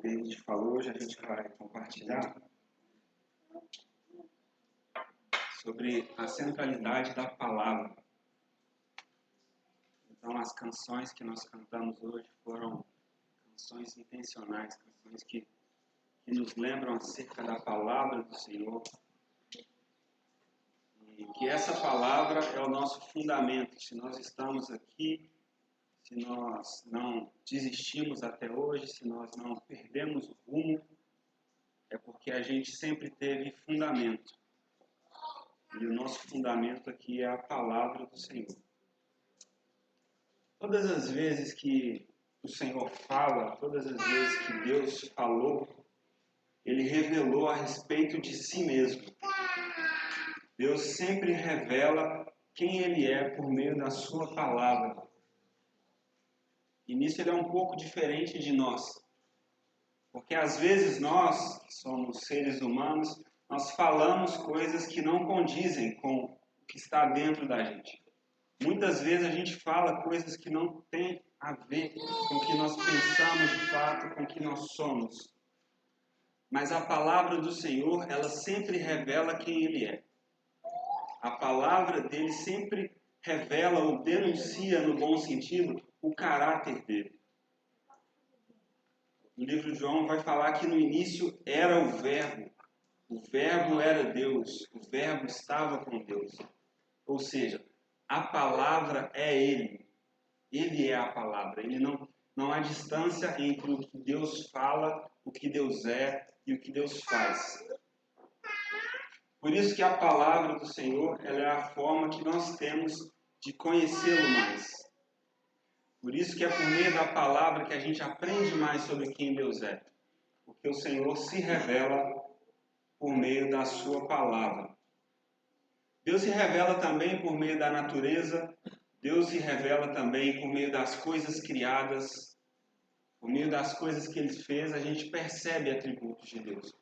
David falou, hoje a gente vai compartilhar sobre a centralidade da palavra. Então, as canções que nós cantamos hoje foram canções intencionais, canções que nos lembram acerca da palavra do Senhor. E que essa palavra é o nosso fundamento. Se nós estamos aqui, se nós não desistimos até hoje, se nós não perdemos o rumo, é porque a gente sempre teve fundamento. E o nosso fundamento aqui é a palavra do Senhor. Todas as vezes que o Senhor fala, todas as vezes que Deus falou, Ele revelou a respeito de si mesmo. Deus sempre revela quem Ele é por meio da sua palavra. E nisso Ele é um pouco diferente de nós. Porque às vezes nós, que somos seres humanos, nós falamos coisas que não condizem com o que está dentro da gente. Muitas vezes a gente fala coisas que não têm a ver com o que nós pensamos de fato, com o que nós somos. Mas a palavra do Senhor, ela sempre revela quem Ele é. A palavra dele sempre revela ou denuncia, no bom sentido, o caráter dele. No livro de João vai falar que no início era o Verbo era Deus, o Verbo estava com Deus. Ou seja, a palavra é Ele é a palavra. Não há distância entre o que Deus fala, o que Deus é e o que Deus faz. Por isso que a palavra do Senhor, ela é a forma que nós temos de conhecê-lo mais. Por isso que é por meio da palavra que a gente aprende mais sobre quem Deus é. Porque o Senhor se revela por meio da sua palavra. Deus se revela também por meio da natureza. Deus se revela também por meio das coisas criadas. Por meio das coisas que Ele fez, a gente percebe atributos de Deus.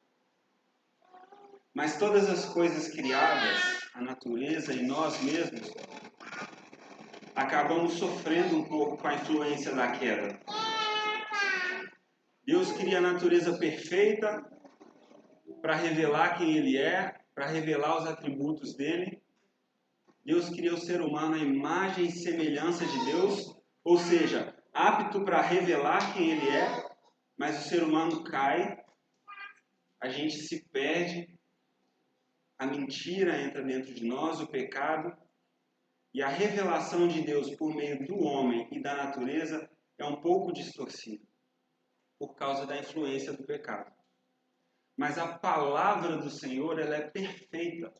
Mas todas as coisas criadas, a natureza e nós mesmos, acabamos sofrendo um pouco com a influência da queda. Deus cria a natureza perfeita para revelar quem Ele é, para revelar os atributos dele. Deus cria o ser humano à imagem e semelhança de Deus, ou seja, apto para revelar quem Ele é, mas o ser humano cai, a gente se perde, a mentira entra dentro de nós, o pecado, e a revelação de Deus por meio do homem e da natureza é um pouco distorcida, por causa da influência do pecado. Mas a palavra do Senhor, ela é perfeita,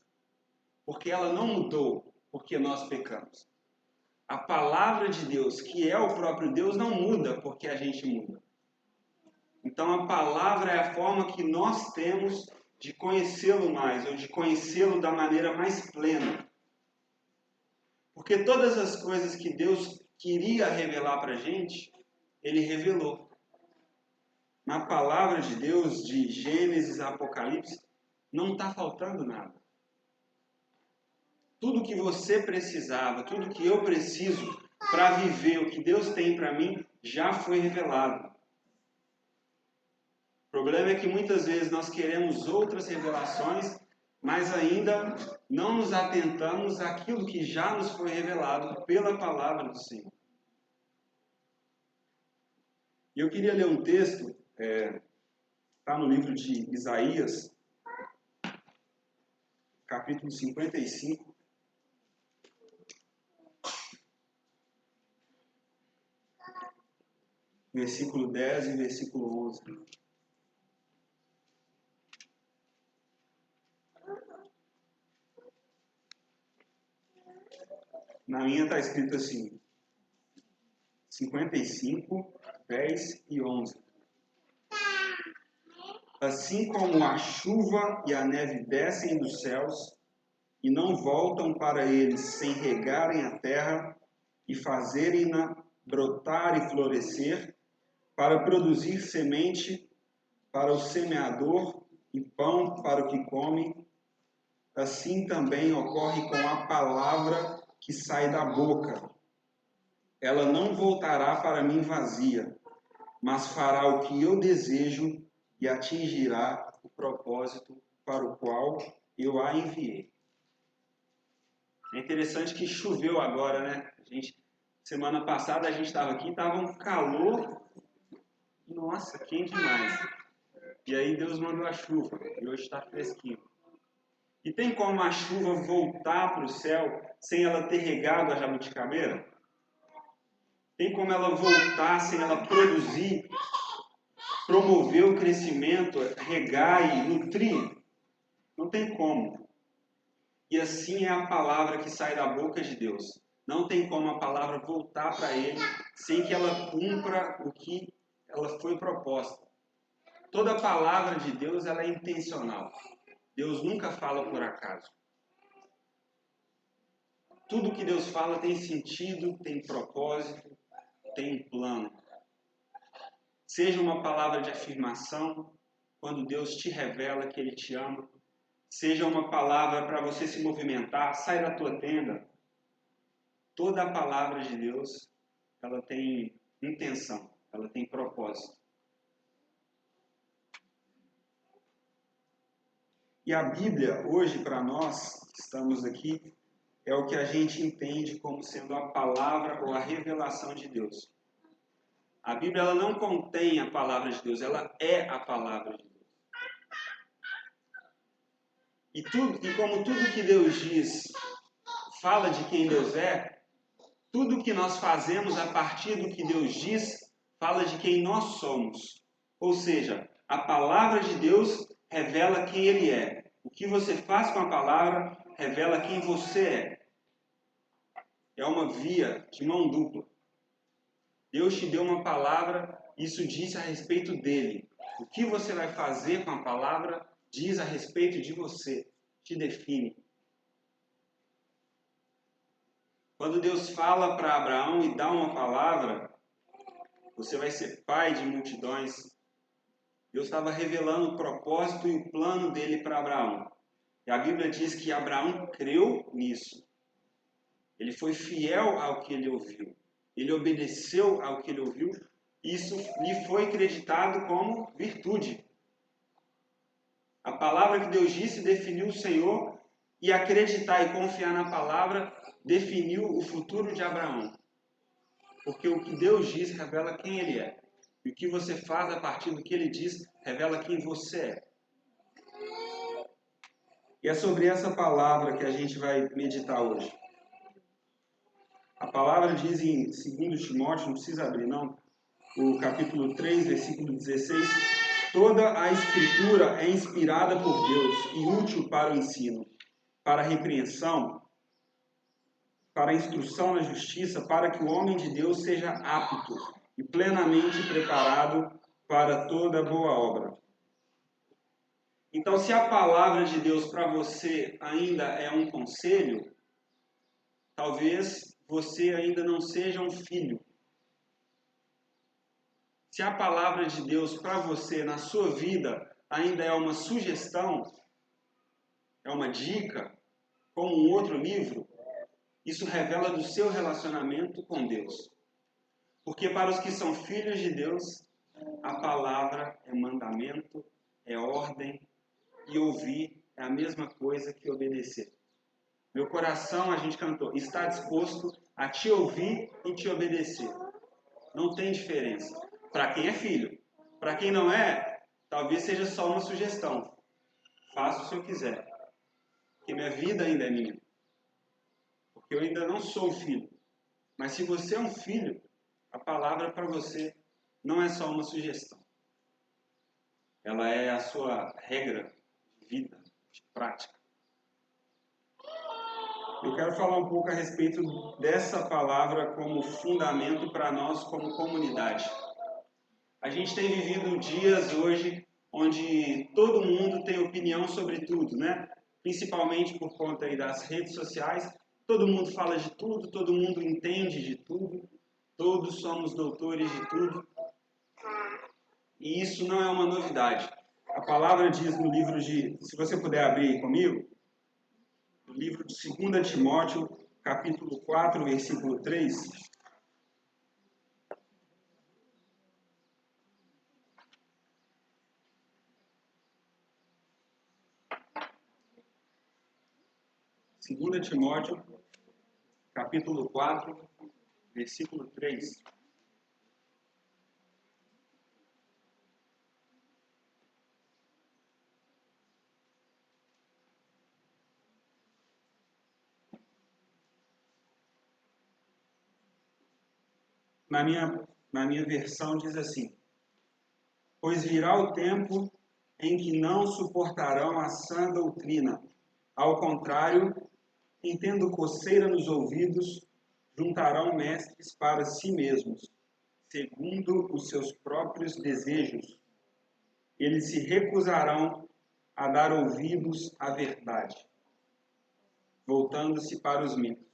porque ela não mudou, porque nós pecamos. A palavra de Deus, que é o próprio Deus, não muda, porque a gente muda. Então a palavra é a forma que nós temos de conhecê-lo mais, ou de conhecê-lo da maneira mais plena. Porque todas as coisas que Deus queria revelar para a gente, Ele revelou. Na palavra de Deus, de Gênesis a Apocalipse, não está faltando nada. Tudo que você precisava, tudo que eu preciso para viver o que Deus tem para mim, já foi revelado. O problema é que muitas vezes nós queremos outras revelações, mas ainda não nos atentamos àquilo que já nos foi revelado pela palavra do Senhor. E eu queria ler um texto, está no livro de Isaías, capítulo 55. Versículo 10 e versículo 11. Na minha está escrito assim, 55, 10 e 11. Assim como a chuva e a neve descem dos céus e não voltam para eles sem regarem a terra e fazerem-na brotar e florescer, para produzir semente para o semeador e pão para o que come, assim também ocorre com a palavra que sai da boca. Ela não voltará para mim vazia, mas fará o que eu desejo e atingirá o propósito para o qual eu a enviei. É interessante que choveu agora, né? Semana passada a gente estava aqui, estava um calor, nossa, quente demais. E aí Deus mandou a chuva, e hoje está fresquinho. E tem como a chuva voltar para o céu sem ela ter regado a jabuticabeira? Tem como ela voltar sem ela produzir, promover o crescimento, regar e nutrir? Não tem como. E assim é a palavra que sai da boca de Deus. Não tem como a palavra voltar para Ele sem que ela cumpra o que ela foi proposta. Toda palavra de Deus ela é intencional. Deus nunca fala por acaso. Tudo que Deus fala tem sentido, tem propósito, tem plano. Seja uma palavra de afirmação, quando Deus te revela que Ele te ama. Seja uma palavra para você se movimentar, sai da tua tenda. Toda a palavra de Deus, ela tem intenção, ela tem propósito. E a Bíblia, hoje, para nós que estamos aqui, é o que a gente entende como sendo a palavra ou a revelação de Deus. A Bíblia ela não contém a palavra de Deus, ela é a palavra de Deus. E como tudo que Deus diz fala de quem Deus é, tudo que nós fazemos a partir do que Deus diz fala de quem nós somos. Ou seja, a palavra de Deus revela quem Ele é. O que você faz com a palavra revela quem você é. É uma via de mão dupla. Deus te deu uma palavra, isso diz a respeito dele. O que você vai fazer com a palavra diz a respeito de você, te define. Quando Deus fala para Abraão e dá uma palavra, você vai ser pai de multidões. Deus estava revelando o propósito e o plano dele para Abraão. E a Bíblia diz que Abraão creu nisso. Ele foi fiel ao que ele ouviu. Ele obedeceu ao que ele ouviu. Isso lhe foi acreditado como virtude. A palavra que Deus disse definiu o Senhor, e acreditar e confiar na palavra definiu o futuro de Abraão. Porque o que Deus diz revela quem Ele é. E o que você faz a partir do que Ele diz revela quem você é. E é sobre essa palavra que a gente vai meditar hoje. A palavra diz em 2 Timóteo, não precisa abrir não, o capítulo 3, versículo 16, toda a Escritura é inspirada por Deus e útil para o ensino, para a repreensão, para a instrução na justiça, para que o homem de Deus seja apto e plenamente preparado para toda boa obra. Então, se a palavra de Deus para você ainda é um conselho, talvez você ainda não seja um filho. Se a palavra de Deus para você, na sua vida, ainda é uma sugestão, é uma dica, como um outro livro, isso revela do seu relacionamento com Deus. Porque para os que são filhos de Deus, a palavra é mandamento, é ordem, e ouvir é a mesma coisa que obedecer. Meu coração, a gente cantou, está disposto a te ouvir e te obedecer. Não tem diferença. Para quem é filho. Para quem não é, talvez seja só uma sugestão. Faça o que eu quiser. Porque minha vida ainda é minha. Porque eu ainda não sou filho. Mas se você é um filho, a palavra para você não é só uma sugestão. Ela é a sua regra de vida, de prática. Eu quero falar um pouco a respeito dessa palavra como fundamento para nós como comunidade. A gente tem vivido dias hoje onde todo mundo tem opinião sobre tudo, né? Principalmente por conta aí das redes sociais. Todo mundo fala de tudo, todo mundo entende de tudo, todos somos doutores de tudo. E isso não é uma novidade. A palavra diz no livro de, se você puder abrir comigo, no livro de 2 Timóteo, capítulo 4, versículo 3. 2 Timóteo, capítulo 4, versículo 3. Na minha versão diz assim: pois virá o tempo em que não suportarão a sã doutrina. Ao contrário, em tendo coceira nos ouvidos, juntarão mestres para si mesmos, segundo os seus próprios desejos. Eles se recusarão a dar ouvidos à verdade, voltando-se para os mitos.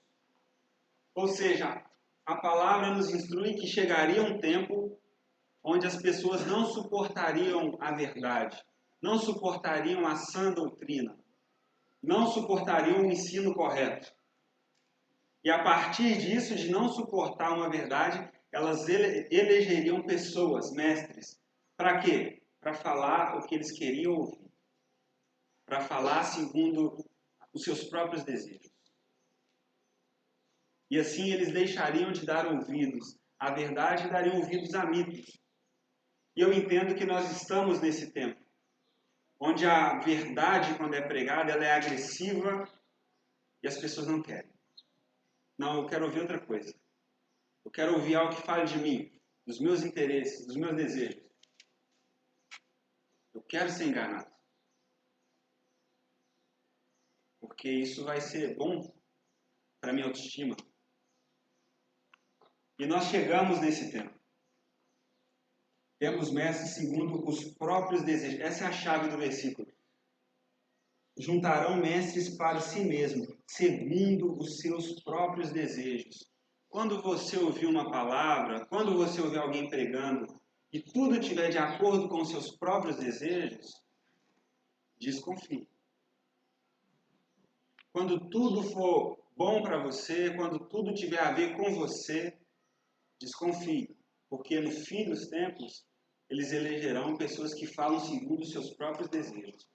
Ou seja, a palavra nos instrui que chegaria um tempo onde as pessoas não suportariam a verdade, não suportariam a sã doutrina, não suportariam o ensino correto. E a partir disso, de não suportar uma verdade, elas elegeriam pessoas, mestres. Para quê? Para falar o que eles queriam ouvir. Para falar segundo os seus próprios desejos. E assim eles deixariam de dar ouvidos à verdade e dariam ouvidos a mitos. E eu entendo que nós estamos nesse tempo, onde a verdade, quando é pregada, ela é agressiva e as pessoas não querem. Não, eu quero ouvir outra coisa. Eu quero ouvir algo que fale de mim, dos meus interesses, dos meus desejos. Eu quero ser enganado. Porque isso vai ser bom para minha autoestima. E nós chegamos nesse tempo. Temos mestres segundo os próprios desejos. Essa é a chave do versículo. Juntarão mestres para si mesmo, segundo os seus próprios desejos. Quando você ouvir uma palavra, quando você ouvir alguém pregando, e tudo estiver de acordo com os seus próprios desejos, desconfie. Quando tudo for bom para você, quando tudo tiver a ver com você, desconfie. Porque no fim dos tempos, eles elegerão pessoas que falam segundo os seus próprios desejos.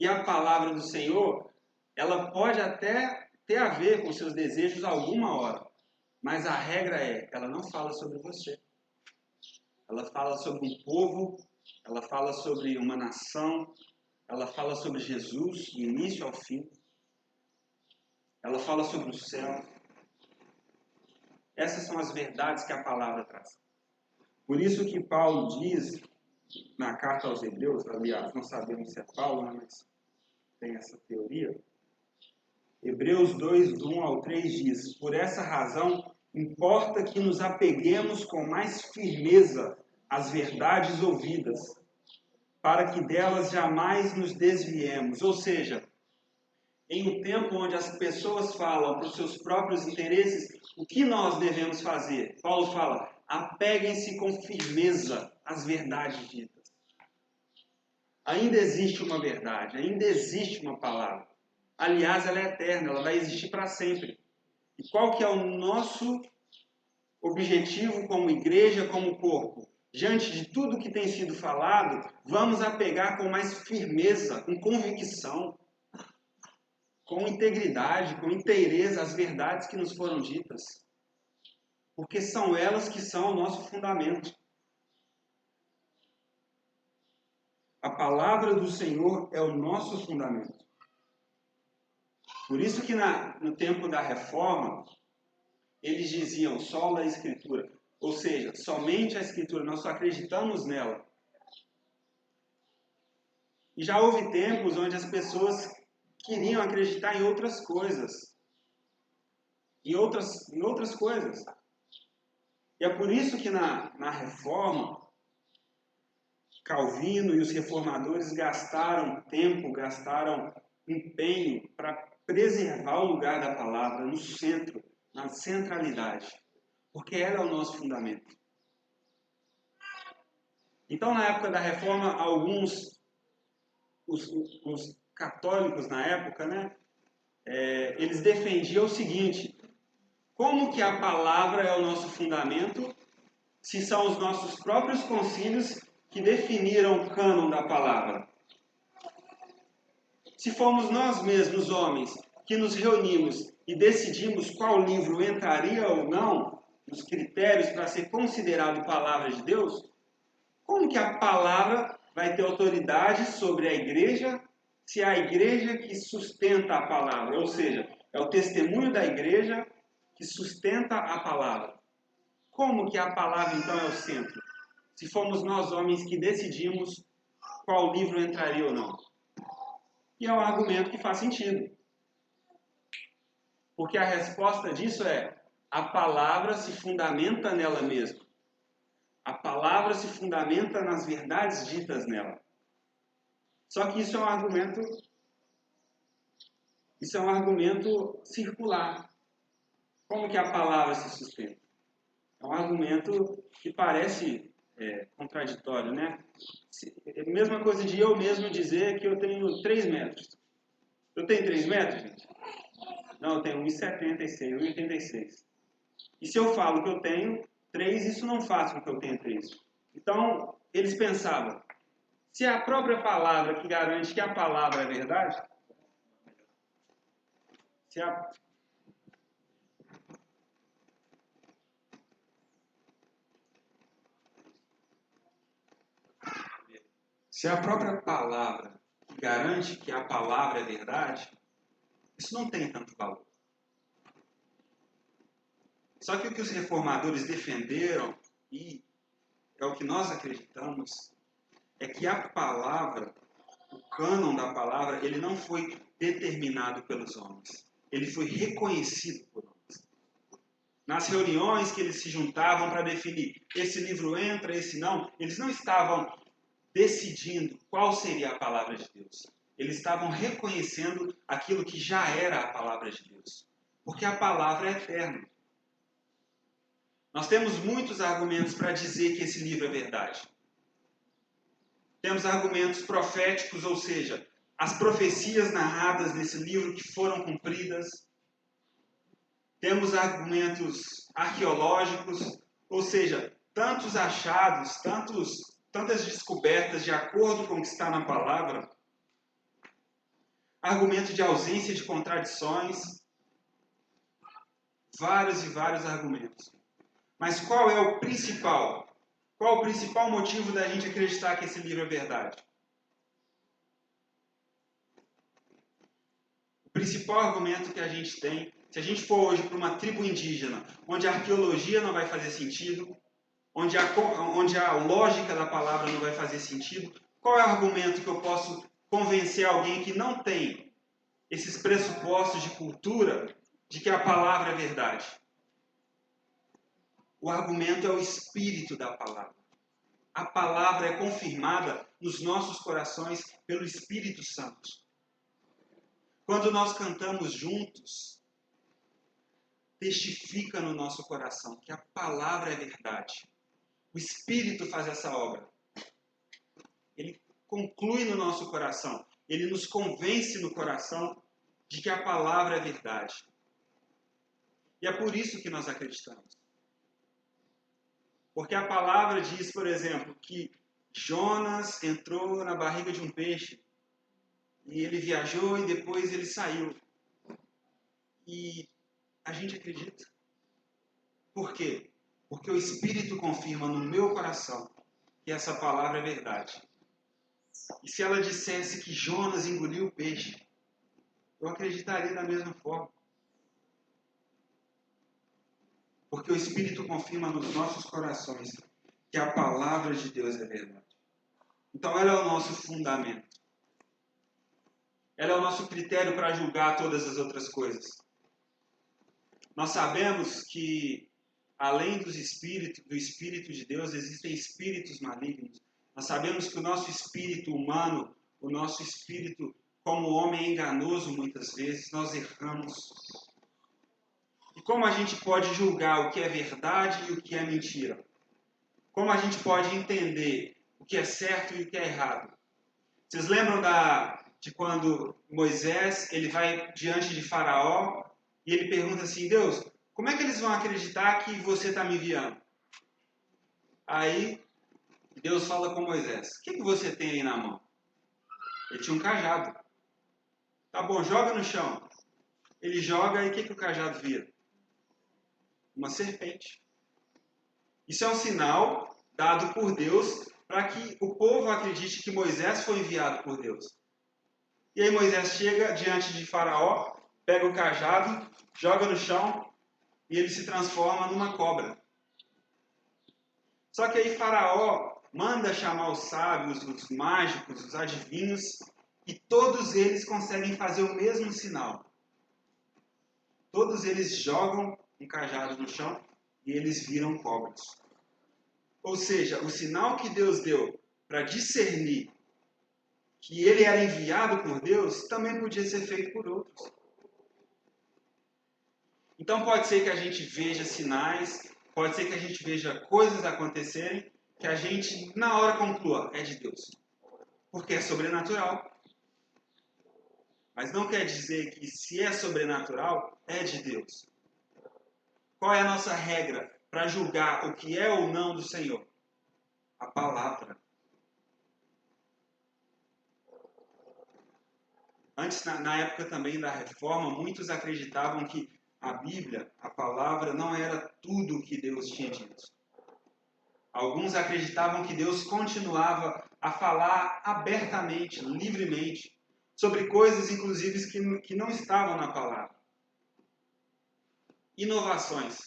E a palavra do Senhor, ela pode até ter a ver com seus desejos alguma hora. Mas a regra é, ela não fala sobre você. Ela fala sobre um povo, ela fala sobre uma nação, ela fala sobre Jesus, do início ao fim. Ela fala sobre o céu. Essas são as verdades que a palavra traz. Por isso que Paulo diz, na carta aos Hebreus, aliás, não sabemos se é Paulo, né, mas tem essa teoria. Hebreus 2, do 1 ao 3 diz: por essa razão, importa que nos apeguemos com mais firmeza às verdades ouvidas, para que delas jamais nos desviemos. Ou seja, em um tempo onde as pessoas falam para os seus próprios interesses, o que nós devemos fazer? Paulo fala, apeguem-se com firmeza às verdades ditas. Ainda existe uma verdade, ainda existe uma palavra. Aliás, ela é eterna, ela vai existir para sempre. E qual que é o nosso objetivo como igreja, como corpo? Diante de tudo que tem sido falado, vamos apegar com mais firmeza, com convicção, com integridade, com inteireza as verdades que nos foram ditas. Porque são elas que são o nosso fundamento. A palavra do Senhor é o nosso fundamento. Por isso que no tempo da reforma, eles diziam só a Escritura. Ou seja, somente a Escritura, nós só acreditamos nela. E já houve tempos onde as pessoas queriam acreditar em outras coisas. Em outras coisas. E é por isso que na reforma, Calvino e os reformadores gastaram tempo, gastaram empenho para preservar o lugar da palavra no centro, na centralidade. Porque ela é o nosso fundamento. Então, na época da reforma, alguns, os católicos na época, né, eles defendiam o seguinte: como que a palavra é o nosso fundamento, se são os nossos próprios concílios que definiram o cânon da palavra? Se fomos nós mesmos, homens, que nos reunimos e decidimos qual livro entraria ou não nos critérios para ser considerado palavra de Deus, como que a palavra vai ter autoridade sobre a igreja se é a igreja que sustenta a palavra? Ou seja, é o testemunho da igreja que sustenta a palavra. Como que a palavra então é o centro? Se fomos nós homens que decidimos qual livro entraria ou não. E é um argumento que faz sentido. Porque a resposta disso é: a palavra se fundamenta nela mesma. A palavra se fundamenta nas verdades ditas nela. Só que isso é um argumento circular. Como que a palavra se sustenta? É um argumento que parece contraditório, né? É a mesma coisa de eu mesmo dizer que eu tenho 3 metros. Eu tenho 3 metros, gente? Não, eu tenho 1,76, 1,86. E se eu falo que eu tenho 3, isso não faz com que eu tenha 3. Então, eles pensavam, se é a própria palavra que garante que a palavra é verdade, se é a própria palavra que garante que a palavra é verdade, isso não tem tanto valor. Só que o que os reformadores defenderam, e é o que nós acreditamos, é que a palavra, o cânon da palavra, ele não foi determinado pelos homens. Ele foi reconhecido por homens. Nas reuniões que eles se juntavam para definir esse livro entra, esse não, eles não estavam decidindo qual seria a palavra de Deus. Eles estavam reconhecendo aquilo que já era a palavra de Deus. Porque a palavra é eterna. Nós temos muitos argumentos para dizer que esse livro é verdade. Temos argumentos proféticos, ou seja, as profecias narradas nesse livro que foram cumpridas. Temos argumentos arqueológicos, ou seja, tantos achados, tantas descobertas de acordo com o que está na palavra. Argumento de ausência de contradições. Vários e vários argumentos. Mas qual é o principal? Qual o principal motivo da gente acreditar que esse livro é verdade? O principal argumento que a gente tem, se a gente for hoje para uma tribo indígena, onde a arqueologia não vai fazer sentido, onde a lógica da palavra não vai fazer sentido, qual é o argumento que eu posso convencer alguém que não tem esses pressupostos de cultura de que a palavra é verdade? O argumento é o espírito da palavra. A palavra é confirmada nos nossos corações pelo Espírito Santo. Quando nós cantamos juntos, testifica no nosso coração que a palavra é verdade. O Espírito faz essa obra. Ele conclui no nosso coração. Ele nos convence no coração de que a palavra é verdade. E é por isso que nós acreditamos. Porque a palavra diz, por exemplo, que Jonas entrou na barriga de um peixe e ele viajou e depois ele saiu. E a gente acredita. Por quê? Porque o Espírito confirma no meu coração que essa palavra é verdade. E se ela dissesse que Jonas engoliu o peixe, eu acreditaria da mesma forma. Porque o Espírito confirma nos nossos corações que a palavra de Deus é verdade. Então ela é o nosso fundamento. Ela é o nosso critério para julgar todas as outras coisas. Nós sabemos que, além do Espírito de Deus, existem espíritos malignos. Nós sabemos que o nosso espírito humano, o nosso espírito como homem é enganoso muitas vezes, nós erramos. E como a gente pode julgar o que é verdade e o que é mentira? Como a gente pode entender o que é certo e o que é errado? Vocês lembram de quando Moisés ele vai diante de Faraó e ele pergunta assim, Deus, como é que eles vão acreditar que você está me enviando? Aí Deus fala com Moisés, o que você tem aí na mão? Ele tinha um cajado. Tá bom, joga no chão. Ele joga e o que o cajado vira? Uma serpente. Isso é um sinal dado por Deus para que o povo acredite que Moisés foi enviado por Deus. E aí Moisés chega diante de Faraó, pega o cajado, joga no chão e ele se transforma numa cobra. Só que aí Faraó manda chamar os sábios, os mágicos, os adivinhos, e todos eles conseguem fazer o mesmo sinal. Todos eles jogam um cajado no chão e eles viram cobras. Ou seja, o sinal que Deus deu para discernir que ele era enviado por Deus também podia ser feito por outros. Então pode ser que a gente veja sinais, pode ser que a gente veja coisas acontecerem, que a gente na hora conclua, é de Deus. Porque é sobrenatural. Mas não quer dizer que se é sobrenatural, é de Deus. Qual é a nossa regra para julgar o que é ou não do Senhor? A palavra. Antes, na época também da Reforma, muitos acreditavam que a Bíblia, a palavra, não era tudo o que Deus tinha dito. Alguns acreditavam que Deus continuava a falar abertamente, livremente, sobre coisas, inclusive, que não estavam na palavra. Inovações,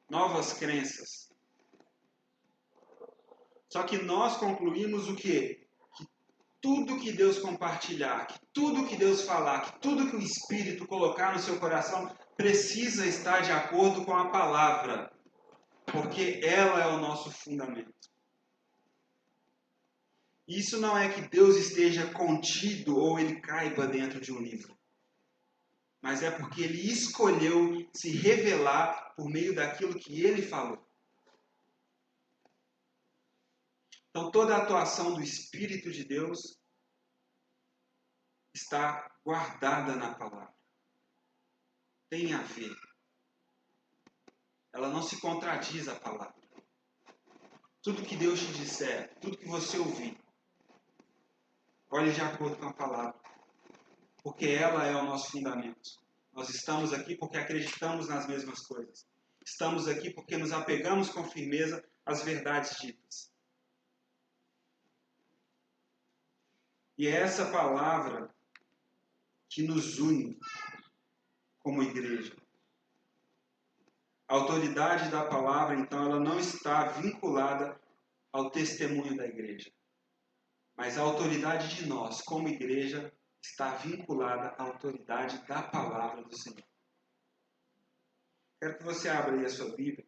novas crenças. Só que nós concluímos o quê? Que tudo que Deus compartilhar, que tudo que Deus falar, que tudo que o Espírito colocar no seu coração precisa estar de acordo com a palavra, porque ela é o nosso fundamento. Isso não é que Deus esteja contido ou ele caiba dentro de um livro, mas é porque ele escolheu se revelar por meio daquilo que ele falou. Então toda a atuação do Espírito de Deus está guardada na palavra. Tem a ver. Ela não se contradiz à palavra. Tudo que Deus te disser, tudo que você ouvir, olhe de acordo com a palavra. Porque ela é o nosso fundamento. Nós estamos aqui porque acreditamos nas mesmas coisas. Estamos aqui porque nos apegamos com firmeza às verdades ditas. E é essa palavra que nos une como igreja. A autoridade da palavra, então, ela não está vinculada ao testemunho da igreja. Mas a autoridade de nós, como igreja, está vinculada à autoridade da palavra do Senhor. Quero que você abra aí a sua Bíblia,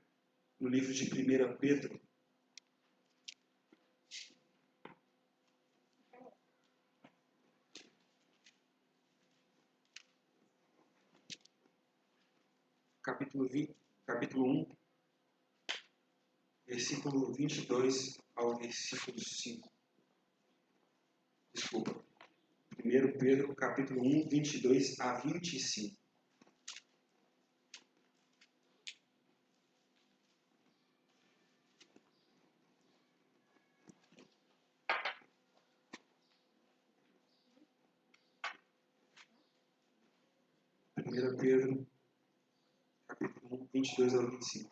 no livro de 1 Pedro. Capítulo 1, versículo 22 ao versículo 5. Desculpa. 1 Pedro, capítulo 1, 22 a 25. Primeira Pedro, capítulo 1, 22 ao 25.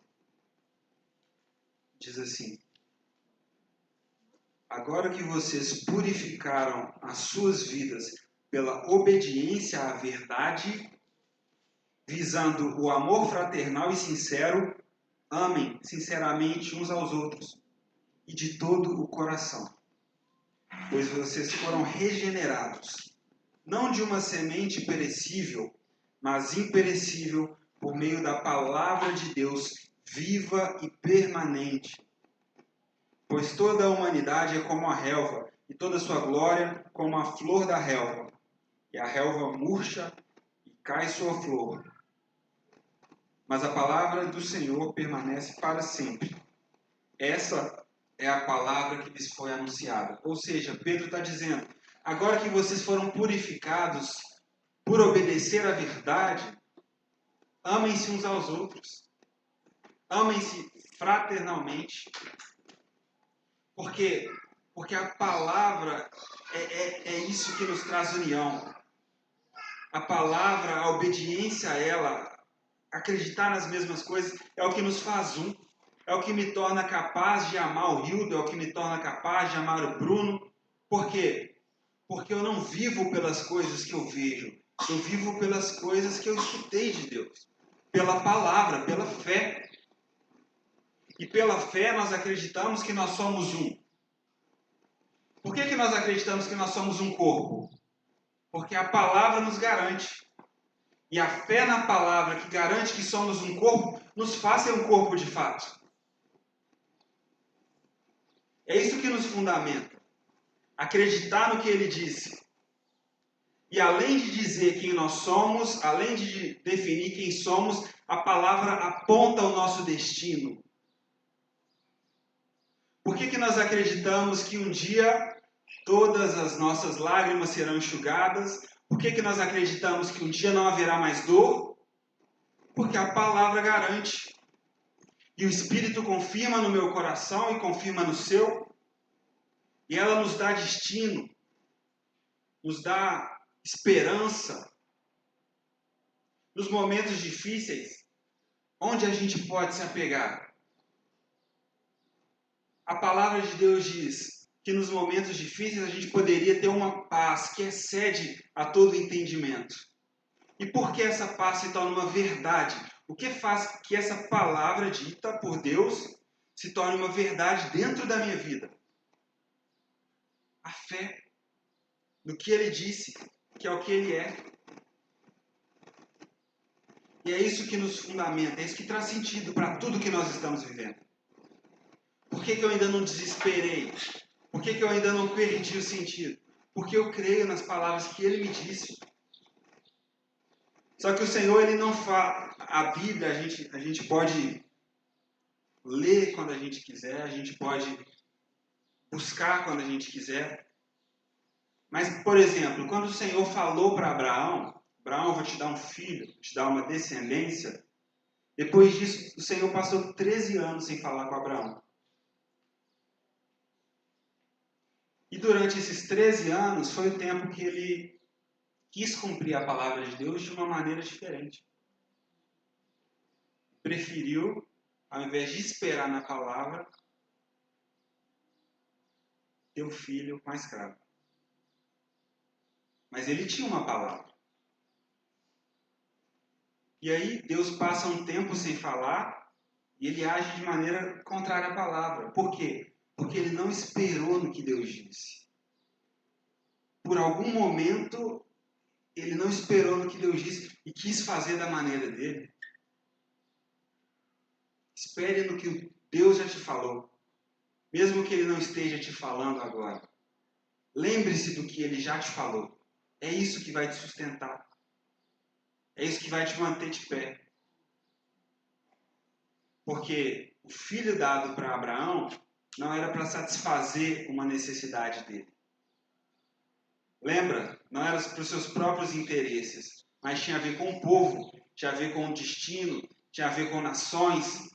Diz assim: agora que vocês purificaram as suas vidas pela obediência à verdade, visando o amor fraternal e sincero, amem sinceramente uns aos outros e de todo o coração, pois vocês foram regenerados, não de uma semente perecível, mas imperecível, por meio da palavra de Deus, viva e permanente. Pois toda a humanidade é como a relva, e toda a sua glória como a flor da relva. E a relva murcha e cai sua flor. Mas a palavra do Senhor permanece para sempre. Essa é a palavra que lhes foi anunciada. Ou seja, Pedro está dizendo, agora que vocês foram purificados por obedecer à verdade, amem-se uns aos outros. Amem-se fraternalmente. Por quê? Porque a palavra é isso que nos traz união. a palavra, a obediência a ela, acreditar nas mesmas coisas, é o que nos faz um. É o que me torna capaz de amar o Hildo, é o que me torna capaz de amar o Bruno. Por quê? Porque eu não vivo pelas coisas que eu vejo. Eu vivo pelas coisas que eu escutei de Deus. Pela palavra, pela fé. E pela fé nós acreditamos que nós somos um. Por que nós acreditamos que nós somos um corpo? Porque a palavra nos garante. E a fé na palavra que garante que somos um corpo, nos faz ser um corpo de fato. É isso que nos fundamenta. Acreditar no que ele disse. E além de dizer quem nós somos, além de definir quem somos, a palavra aponta o nosso destino. Por que nós acreditamos que um dia todas as nossas lágrimas serão enxugadas? Por que nós acreditamos que um dia não haverá mais dor? Porque a palavra garante. E o Espírito confirma no meu coração e confirma no seu. E ela nos dá destino, nos dá esperança. Nos momentos difíceis, onde a gente pode se apegar? A palavra de Deus diz que nos momentos difíceis a gente poderia ter uma paz que excede a todo entendimento. E por que essa paz se torna uma verdade? O que faz que essa palavra dita por Deus se torne uma verdade dentro da minha vida? A fé no que Ele disse, que é o que Ele é. E é isso que nos fundamenta, é isso que traz sentido para tudo que nós estamos vivendo. Por que eu ainda não desesperei? Por que eu ainda não perdi o sentido? Porque eu creio nas palavras que Ele me disse. Só que o Senhor, Ele não fala. A Bíblia, a gente pode ler quando a gente quiser, a gente pode buscar quando a gente quiser. Mas, por exemplo, quando o Senhor falou para Abraão, Abraão, eu vou te dar um filho, vou te dar uma descendência. Depois disso, o Senhor passou 13 anos sem falar com Abraão. E durante esses 13 anos foi o tempo que ele quis cumprir a palavra de Deus de uma maneira diferente. Preferiu, ao invés de esperar na palavra, ter um filho com a escrava. Mas ele tinha uma palavra. E aí Deus passa um tempo sem falar e ele age de maneira contrária à palavra. Por quê? Porque ele não esperou no que Deus disse. Por algum momento, ele não esperou no que Deus disse e quis fazer da maneira dele. Espere no que Deus já te falou, mesmo que Ele não esteja te falando agora. Lembre-se do que Ele já te falou. É isso que vai te sustentar. É isso que vai te manter de pé. Porque o filho dado para Abraão não era para satisfazer uma necessidade dele. Lembra? Não era para os seus próprios interesses, mas tinha a ver com o povo, tinha a ver com o destino, tinha a ver com nações.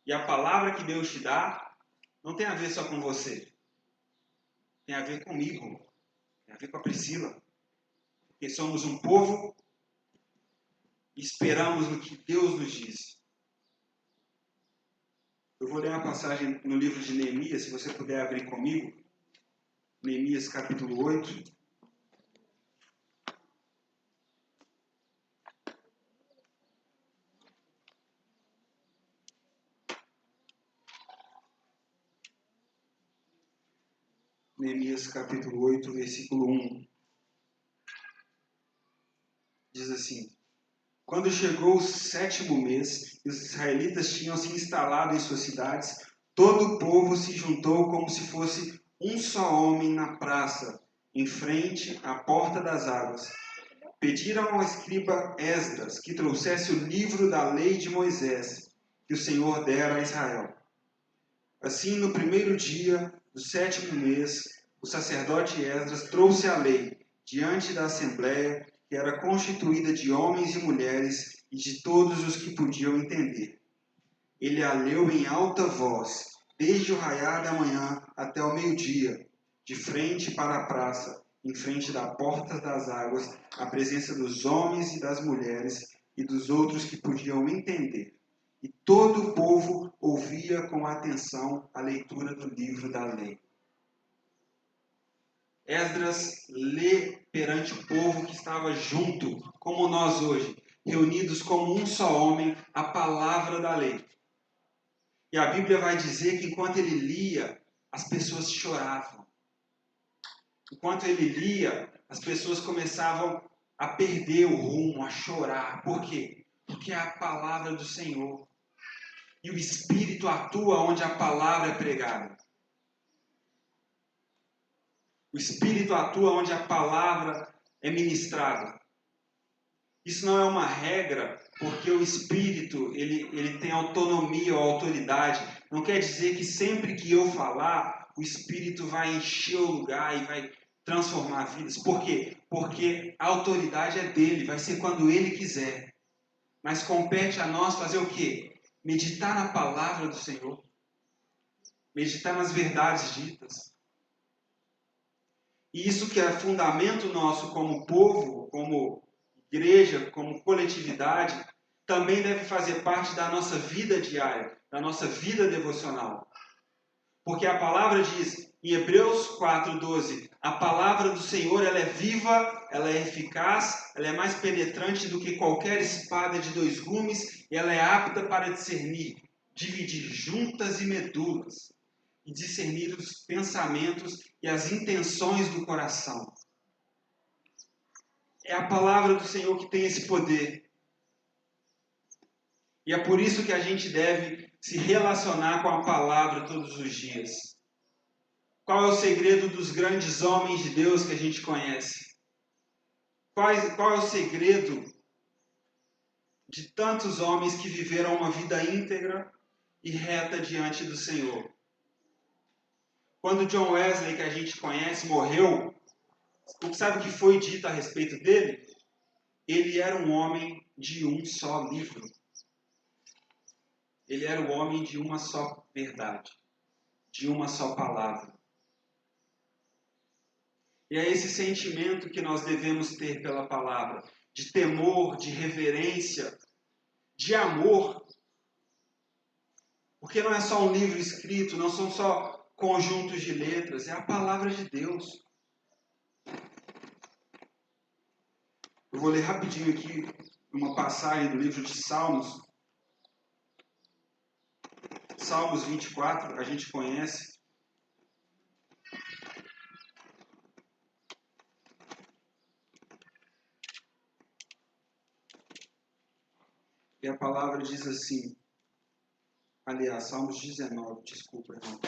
E a palavra que Deus te dá não tem a ver só com você. Tem a ver comigo. Tem a ver com a Priscila. Porque somos um povo e esperamos no que Deus nos diz. Eu vou ler uma passagem no livro de Neemias, se você puder abrir comigo. Neemias capítulo 8. Neemias capítulo 8, versículo 1. Diz assim: Quando chegou o 7º mês, e os israelitas tinham se instalado em suas cidades, todo o povo se juntou como se fosse um só homem na praça, em frente à porta das águas. Pediram ao escriba Esdras que trouxesse o livro da lei de Moisés, que o Senhor dera a Israel. Assim, no primeiro dia do 7º mês, o sacerdote Esdras trouxe a lei diante da assembleia, que era constituída de homens e mulheres e de todos os que podiam entender. Ele a leu em alta voz, desde o raiar da manhã até o meio-dia, de frente para a praça, em frente da porta das águas, na presença dos homens e das mulheres e dos outros que podiam entender. E todo o povo ouvia com atenção a leitura do livro da lei. Esdras lê perante o povo que estava junto, como nós hoje, reunidos como um só homem, a palavra da lei. E a Bíblia vai dizer que enquanto ele lia, as pessoas choravam. Enquanto ele lia, as pessoas começavam a perder o rumo, a chorar. Por quê? Porque é a palavra do Senhor. E o Espírito atua onde a palavra é pregada. O Espírito atua onde a palavra é ministrada. Isso não é uma regra, porque o Espírito ele tem autonomia ou autoridade. Não quer dizer que sempre que eu falar, o Espírito vai encher o lugar e vai transformar vidas. Por quê? Porque a autoridade é dele, vai ser quando ele quiser. Mas compete a nós fazer o quê? Meditar na palavra do Senhor. Meditar nas verdades ditas. E isso que é fundamento nosso como povo, como igreja, como coletividade, também deve fazer parte da nossa vida diária, da nossa vida devocional. Porque a palavra diz, em Hebreus 4:12, a palavra do Senhor ela é viva, ela é eficaz, ela é mais penetrante do que qualquer espada de 2 gumes, e ela é apta para discernir, dividir juntas e medulas, e discernir os pensamentos e as intenções do coração. É a palavra do Senhor que tem esse poder. E é por isso que a gente deve se relacionar com a palavra todos os dias. Qual é o segredo dos grandes homens de Deus que a gente conhece? Qual é o segredo de tantos homens que viveram uma vida íntegra e reta diante do Senhor? Quando John Wesley, que a gente conhece, morreu, sabe o que foi dito a respeito dele? Ele era um homem de um só livro. Ele era o homem de uma só verdade, de uma só palavra. E é esse sentimento que nós devemos ter pela palavra, de temor, de reverência, de amor. Porque não é só um livro escrito, não são só conjuntos de letras, é a palavra de Deus. Eu vou ler rapidinho aqui uma passagem do livro de Salmos. Salmos 24, a gente conhece. E a palavra diz assim, aliás, Salmos 19, desculpa, irmão.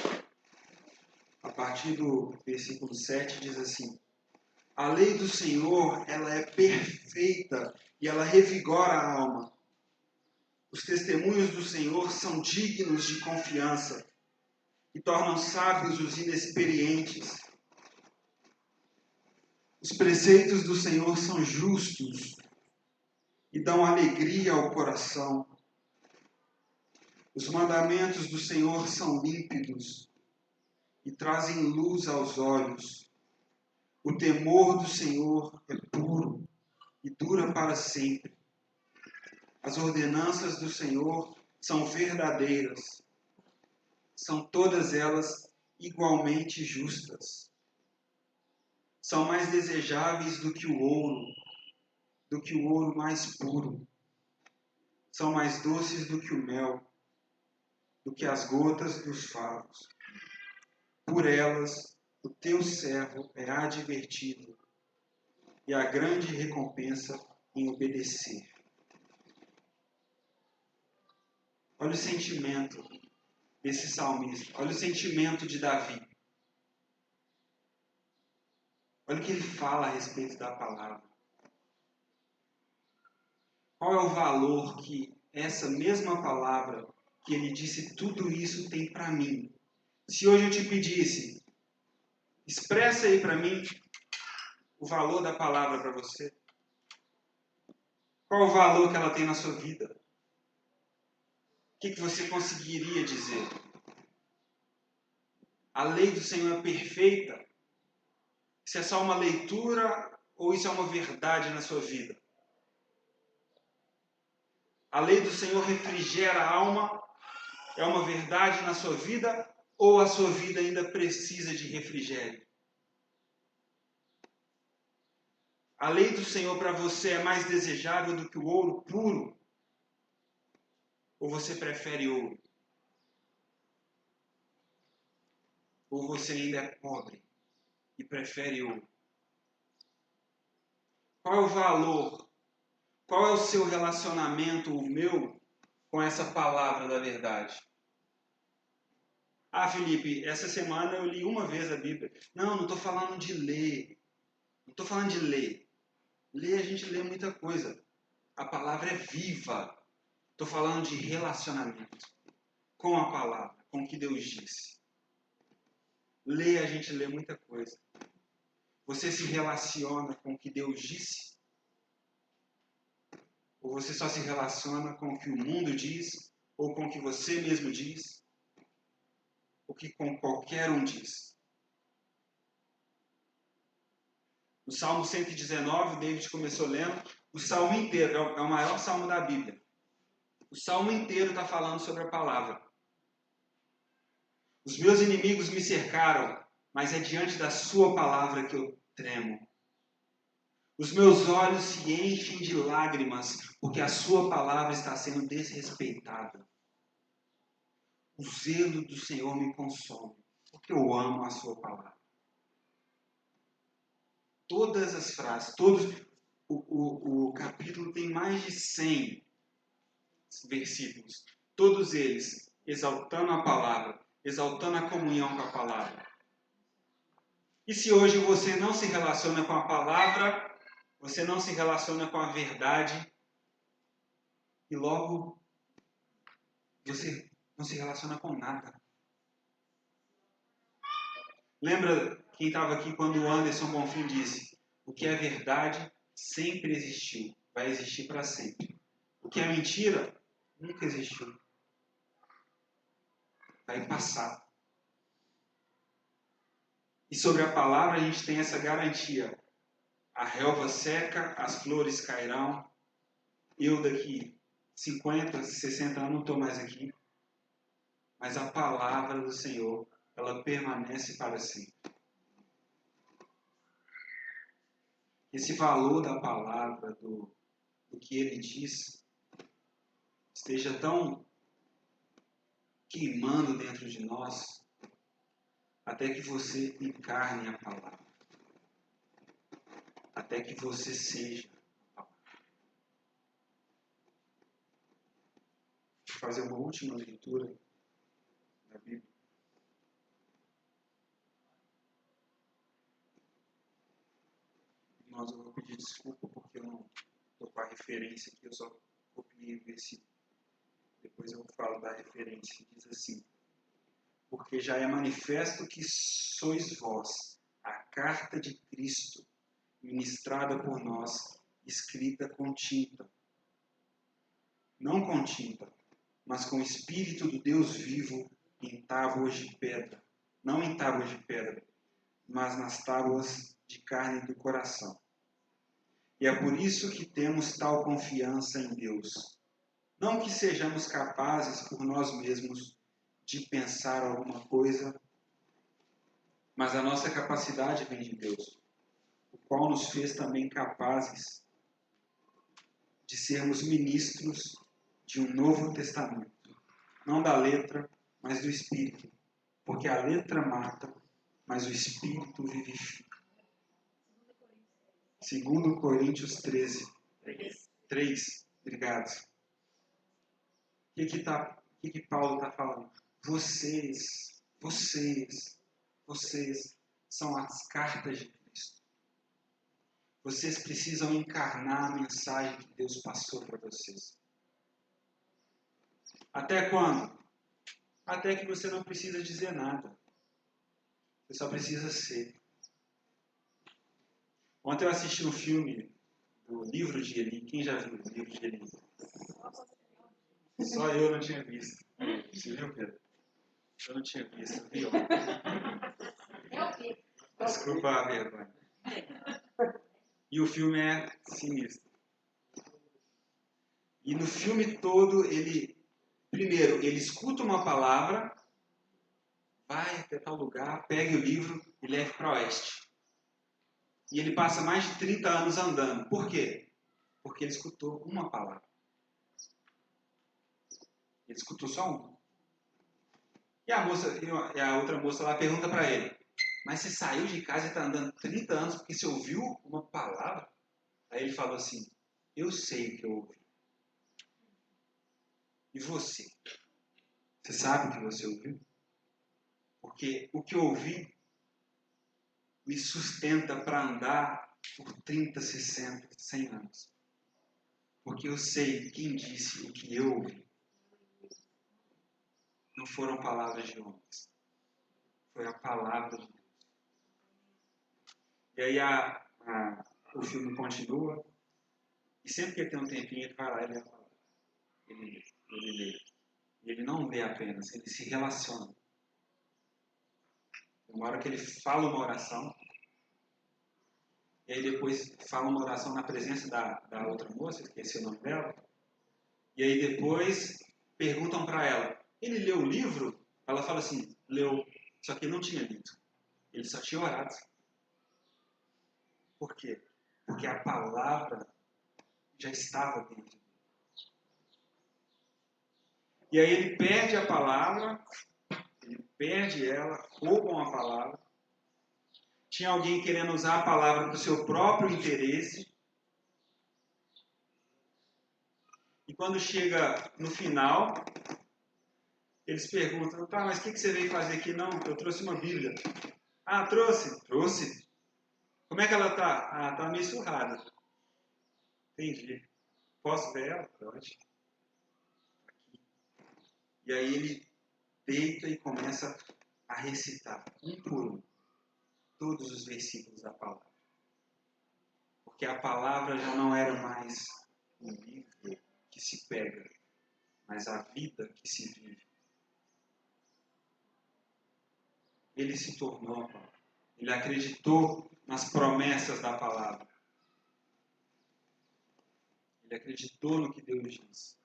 A partir do versículo 7 diz assim: a lei do Senhor, ela é perfeita e ela revigora a alma. Os testemunhos do Senhor são dignos de confiança e tornam sábios os inexperientes. Os preceitos do Senhor são justos e dão alegria ao coração. Os mandamentos do Senhor são límpidos e trazem luz aos olhos. O temor do Senhor é puro e dura para sempre. As ordenanças do Senhor são verdadeiras. São todas elas igualmente justas. São mais desejáveis do que o ouro mais puro. São mais doces do que o mel, do que as gotas dos favos. Por elas, o teu servo é advertido, e a grande recompensa em obedecer. Olha o sentimento desse salmista. Olha o sentimento de Davi. Olha o que ele fala a respeito da palavra. Qual é o valor que essa mesma palavra, que ele disse tudo isso, tem para mim? Se hoje eu te pedisse, expressa aí para mim o valor da palavra para você. Qual o valor que ela tem na sua vida? O que você conseguiria dizer? A lei do Senhor é perfeita. Isso é só uma leitura ou isso é uma verdade na sua vida? A lei do Senhor refrigera a alma, é uma verdade na sua vida ou a sua vida ainda precisa de refrigério? A lei do Senhor para você é mais desejável do que o ouro puro? Ou você prefere ouro? Ou você ainda é pobre e prefere ouro? Qual é o valor? Qual é o seu relacionamento, o meu, com essa palavra da verdade? Ah, Felipe, essa semana eu li uma vez a Bíblia. Não estou falando de ler. Não estou falando de ler. Ler, a gente lê muita coisa. A palavra é viva. Estou falando de relacionamento com a palavra, com o que Deus disse. Ler, a gente lê muita coisa. Você se relaciona com o que Deus disse? Ou você só se relaciona com o que o mundo diz? Ou com o que você mesmo diz? Ou que com qualquer um diz? No Salmo 119, David começou lendo o salmo inteiro, é o maior salmo da Bíblia. O salmo inteiro está falando sobre a palavra. Os meus inimigos me cercaram, mas é diante da sua palavra que eu tremo. Os meus olhos se enchem de lágrimas, porque a sua palavra está sendo desrespeitada. O zelo do Senhor me consome, porque eu amo a sua palavra. Todas as frases, o capítulo tem mais de 100 versículos. Todos eles exaltando a palavra, exaltando a comunhão com a palavra. E se hoje você não se relaciona com a palavra, você não se relaciona com a verdade, e logo você não se relaciona com nada. Lembra quem estava aqui quando o Anderson Bonfim disse: o que é verdade sempre existiu, vai existir para sempre. O que é mentira nunca existiu, vai passar. E sobre a palavra a gente tem essa garantia: a relva seca, as flores cairão. Eu daqui 50, 60 anos não estou mais aqui, mas a palavra do Senhor, ela permanece para sempre. Esse valor da palavra, do que ele diz, esteja tão queimando dentro de nós, até que você encarne a palavra. Até que você seja a palavra. Vou fazer uma última leitura da Bíblia. Mas eu vou pedir desculpa porque eu não estou com a referência aqui, eu só copiei o versículo. Depois eu falo da referência. Diz assim: porque já é manifesto que sois vós a carta de Cristo, ministrada por nós, escrita com tinta. Não com tinta, mas com o Espírito do Deus vivo em tábuas de pedra. Não em tábuas de pedra, mas nas tábuas de carne do coração. E é por isso que temos tal confiança em Deus. Não que sejamos capazes por nós mesmos de pensar alguma coisa, mas a nossa capacidade vem de Deus, o qual nos fez também capazes de sermos ministros de um novo testamento, não da letra, mas do Espírito, porque a letra mata, mas o Espírito vivifica. 2 Coríntios 13, 3. Obrigado. O que Paulo está falando? Vocês são as cartas de Cristo. Vocês precisam encarnar a mensagem que Deus passou para vocês. Até quando? Até que você não precisa dizer nada. Você só precisa ser. Ontem eu assisti um filme do Livro de Eli. Quem já viu o Livro de Eli? Só eu não tinha visto. Você viu, Pedro? Eu não tinha visto. Viu? Desculpa a vergonha. E o filme é sinistro. E no filme todo, primeiro, ele escuta uma palavra, vai até tal lugar, pega o livro e leva para o oeste. E ele passa mais de 30 anos andando. Por quê? Porque ele escutou uma palavra. Ele escutou só uma. E a outra moça lá pergunta para ele: mas você saiu de casa e está andando 30 anos porque você ouviu uma palavra? Aí ele falou assim: eu sei o que eu ouvi. E você? Você sabe o que você ouviu? Porque o que eu ouvi me sustenta para andar por 30, 60, 100 anos. Porque eu sei quem disse o que eu ouvi. Não foram palavras de homens. Foi a palavra de Deus. E aí o filme continua. E sempre que ele tem um tempinho, ele vai lá e lê a palavra. Ele lê. E ele não lê apenas, ele se relaciona. Uma hora que ele fala uma oração, e aí depois fala uma oração na presença da outra moça, esqueci o nome dela, e aí depois perguntam para ela: ele leu o livro? Ela fala assim: leu, só que ele não tinha lido, ele só tinha orado. Por quê? Porque a palavra já estava dentro dele. E aí ele perde a palavra, ele perde ela, roubam a palavra. Tinha alguém querendo usar a palavra para o seu próprio interesse. E quando chega no final, eles perguntam: tá, mas o que você veio fazer aqui? Não, eu trouxe uma Bíblia. Ah, trouxe? Trouxe. Como é que ela tá? Ah, tá meio surrada. Entendi. Posso ver ela? Pode. E aí ele deita e começa a recitar, um por um, todos os versículos da palavra. Porque a palavra já não era mais um livro que se pega, mas a vida que se vive. Ele se tornou a palavra. Ele acreditou nas promessas da palavra. Ele acreditou no que Deus diz.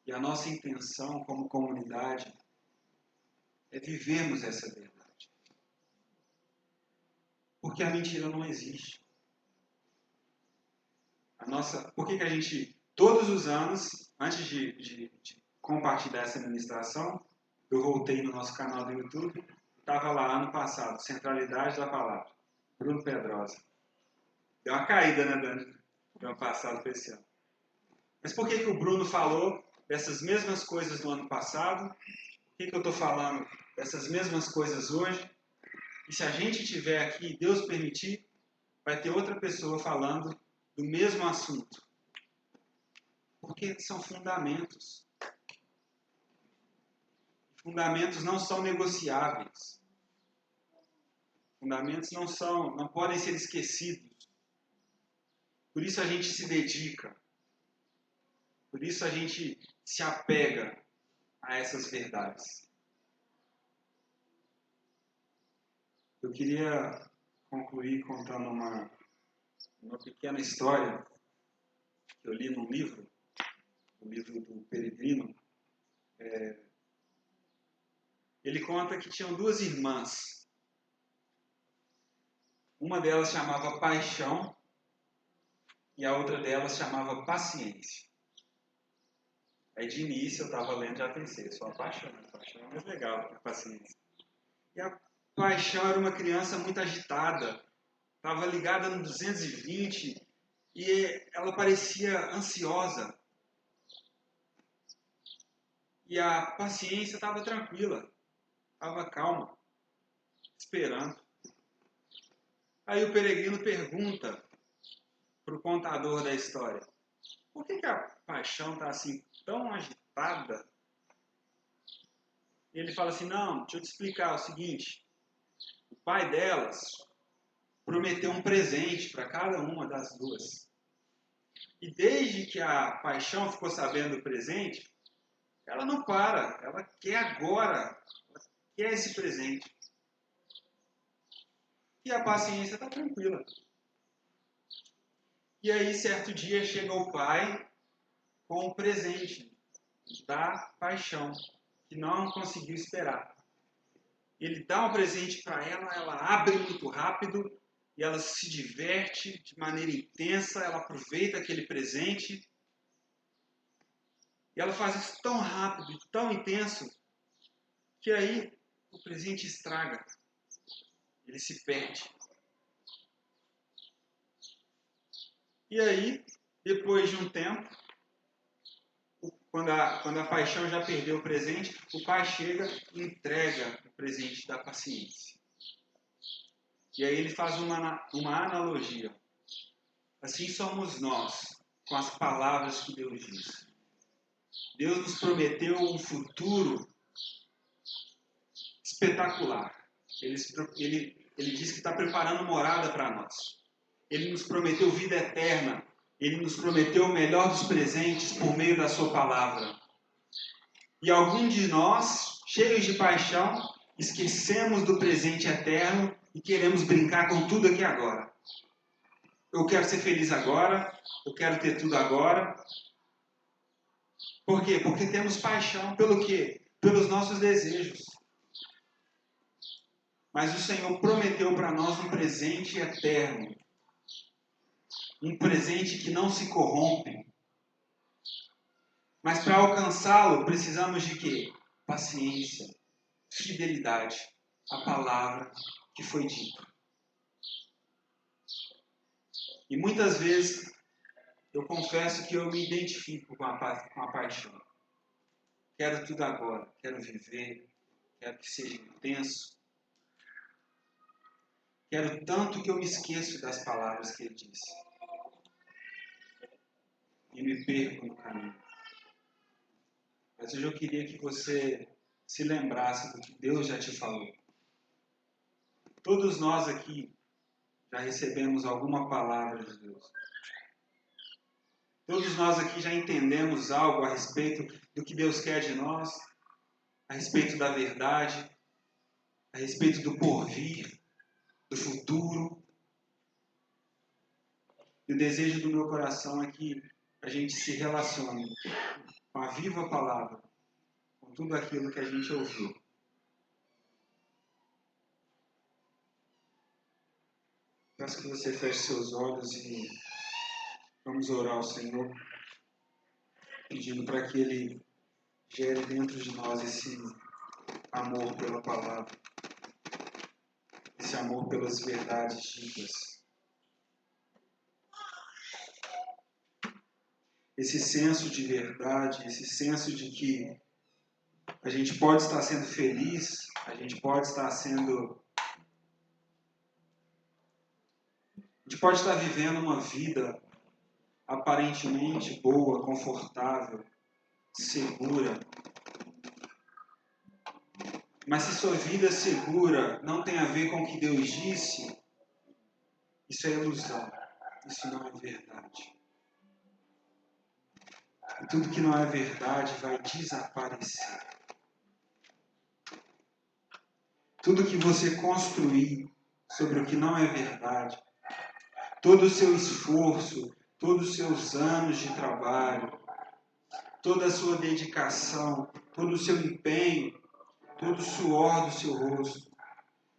E a nossa intenção como comunidade é vivermos essa verdade. Porque a mentira não existe. Por que a gente, todos os anos, antes de compartilhar essa ministração, eu voltei no nosso canal do YouTube, estava lá ano passado, Centralidade da Palavra, Bruno Pedrosa. Deu uma caída, né, Dani? Do ano passado para esse ano. Mas por que o Bruno falou dessas mesmas coisas do ano passado? Por que eu estou falando dessas mesmas coisas hoje? E se a gente tiver aqui, Deus permitir, vai ter outra pessoa falando do mesmo assunto. Porque são fundamentos. Fundamentos não são negociáveis. Fundamentos não podem ser esquecidos. Por isso a gente se dedica. Por isso a gente se apega a essas verdades. Eu queria concluir contando uma pequena história que eu li num livro, o livro do Peregrino. Ele conta que tinham duas irmãs. Uma delas chamava Paixão e a outra delas chamava Paciência. Aí de início eu estava lendo e já pensei, só a Paixão é mais legal que a Paciência. E a Paixão era uma criança muito agitada, estava ligada no 220 e ela parecia ansiosa. E a Paciência estava tranquila, estava calma, esperando. Aí o Peregrino pergunta para o contador da história: por que a Paixão está assim tão agitada? E ele fala assim: não, deixa eu te explicar o seguinte. O pai delas prometeu um presente para cada uma das duas. E desde que a Paixão ficou sabendo do presente, ela não para, ela quer agora, ela quer esse presente. e a paciência está tranquila. E aí, certo dia, chega o pai com o presente da paixão, que não conseguiu esperar. Ele dá um presente para ela, ela abre muito rápido e ela se diverte de maneira intensa, ela aproveita aquele presente e ela faz isso tão rápido, tão intenso, que aí o presente estraga, ele se perde. E aí, depois de um tempo, quando a paixão já perdeu o presente, o pai chega e entrega o presente da paciência. E aí ele faz uma analogia. Assim somos nós, com as palavras que Deus diz. Deus nos prometeu um futuro espetacular. Ele diz que está preparando morada para nós. Ele nos prometeu vida eterna. Ele nos prometeu o melhor dos presentes por meio da sua palavra. E alguns de nós, cheios de paixão, esquecemos do presente eterno e queremos brincar com tudo aqui agora. Eu quero ser feliz agora, eu quero ter tudo agora. Por quê? Porque temos paixão pelo quê? Pelos nossos desejos. Mas o Senhor prometeu para nós um presente eterno. Um presente que não se corrompe. Mas para alcançá-lo, precisamos de quê? Paciência, fidelidade à palavra que foi dita. E muitas vezes, eu confesso que eu me identifico com a paixão. Quero tudo agora, quero viver, quero que seja intenso. Quero tanto que eu me esqueço das palavras que ele disse. E me perco no caminho. Mas hoje eu queria que você se lembrasse do que Deus já te falou. Todos nós aqui já recebemos alguma palavra de Deus. Todos nós aqui já entendemos algo a respeito do que Deus quer de nós, a respeito da verdade, a respeito do porvir, do futuro. E o desejo do meu coração é que a gente se relacione com a viva palavra, com tudo aquilo que a gente ouviu. Peço que você feche seus olhos e vamos orar ao Senhor, pedindo para que Ele gere dentro de nós esse amor pela palavra, esse amor pelas verdades ditas, esse senso de verdade, esse senso de que a gente pode estar sendo feliz, a gente pode estar vivendo uma vida aparentemente boa, confortável, segura. Mas se sua vida segura não tem a ver com o que Deus disse, isso é ilusão, isso não é verdade. E tudo que não é verdade vai desaparecer. Tudo que você construir sobre o que não é verdade, todo o seu esforço, todos os seus anos de trabalho, toda a sua dedicação, todo o seu empenho, todo o suor do seu rosto,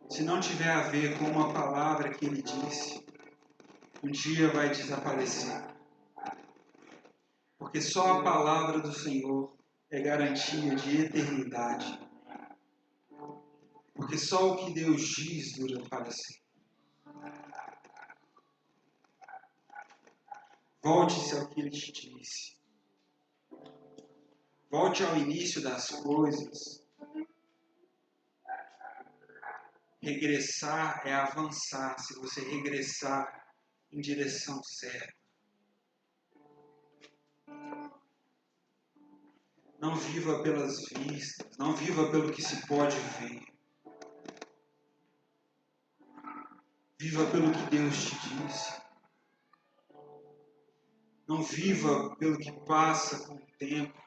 se não tiver a ver com uma palavra que ele disse, um dia vai desaparecer. Porque só a palavra do Senhor é garantia de eternidade. Porque só o que Deus diz dura para sempre. Volte-se ao que Ele te disse. Volte ao início das coisas. Regressar é avançar, se você regressar em direção certa. Não viva pelas vistas, não viva pelo que se pode ver. Viva pelo que Deus te disse. Não viva pelo que passa com o tempo.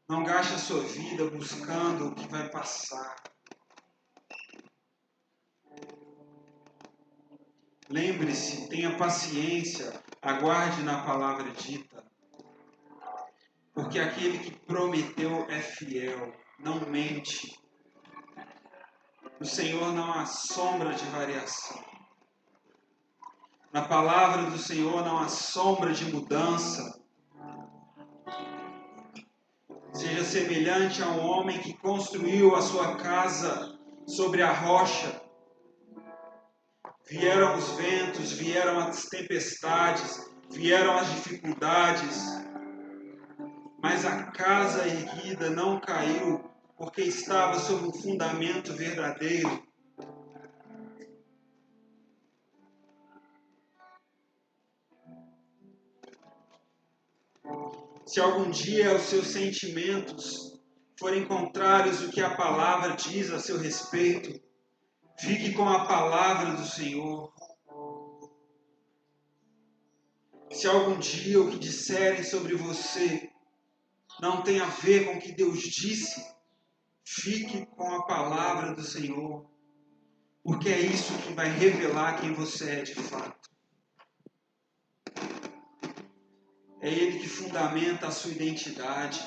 Não gaste a sua vida buscando o que vai passar. Lembre-se, tenha paciência, aguarde na palavra dita. Porque aquele que prometeu é fiel, não mente. No Senhor não há sombra de variação. Na palavra do Senhor não há sombra de mudança. Seja semelhante a um homem que construiu a sua casa sobre a rocha. Vieram os ventos, vieram as tempestades, vieram as dificuldades, mas a casa erguida não caiu, porque estava sobre um fundamento verdadeiro. Se algum dia os seus sentimentos forem contrários ao que a palavra diz a seu respeito, fique com a palavra do Senhor. Se algum dia o que disserem sobre você não tem a ver com o que Deus disse, fique com a palavra do Senhor, porque é isso que vai revelar quem você é de fato. É Ele que fundamenta a sua identidade.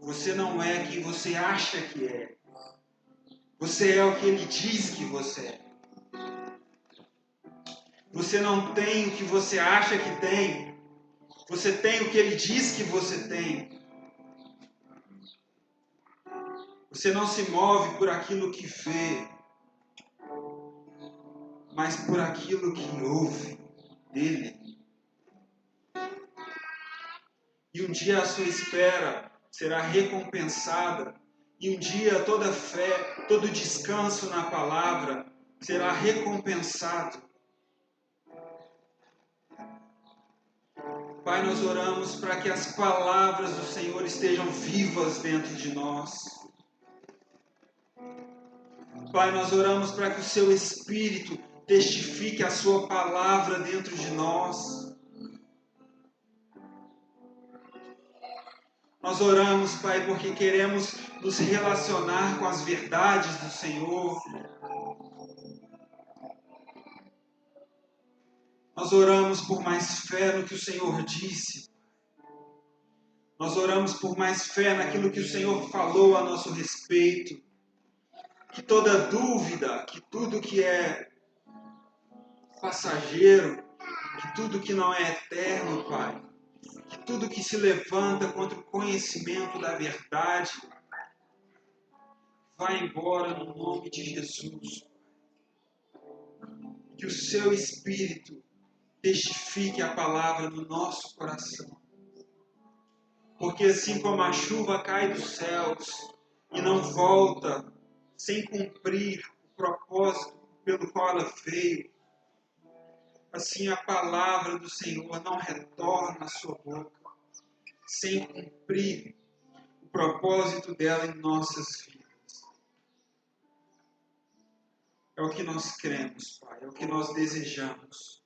Você não é quem você acha que é. Você é o que Ele diz que você é. Você não tem o que você acha que tem. Você tem o que Ele diz que você tem. Você não se move por aquilo que vê, mas por aquilo que ouve dele. E um dia a sua espera será recompensada. E um dia toda fé, todo descanso na palavra será recompensado. Pai, nós oramos para que as palavras do Senhor estejam vivas dentro de nós. Pai, nós oramos para que o Seu Espírito testifique a Sua palavra dentro de nós. Nós oramos, Pai, porque queremos nos relacionar com as verdades do Senhor. Nós oramos por mais fé no que o Senhor disse. Nós oramos por mais fé naquilo que o Senhor falou a nosso respeito. Que toda dúvida, que tudo que é passageiro, que tudo que não é eterno, Pai, que tudo que se levanta contra o conhecimento da verdade, vá embora no nome de Jesus. Que o Seu Espírito testifique a palavra no nosso coração. Porque assim como a chuva cai dos céus e não volta sem cumprir o propósito pelo qual ela veio, assim a palavra do Senhor não retorna à sua boca sem cumprir o propósito dela em nossas vidas. É o que nós cremos, Pai, é o que nós desejamos.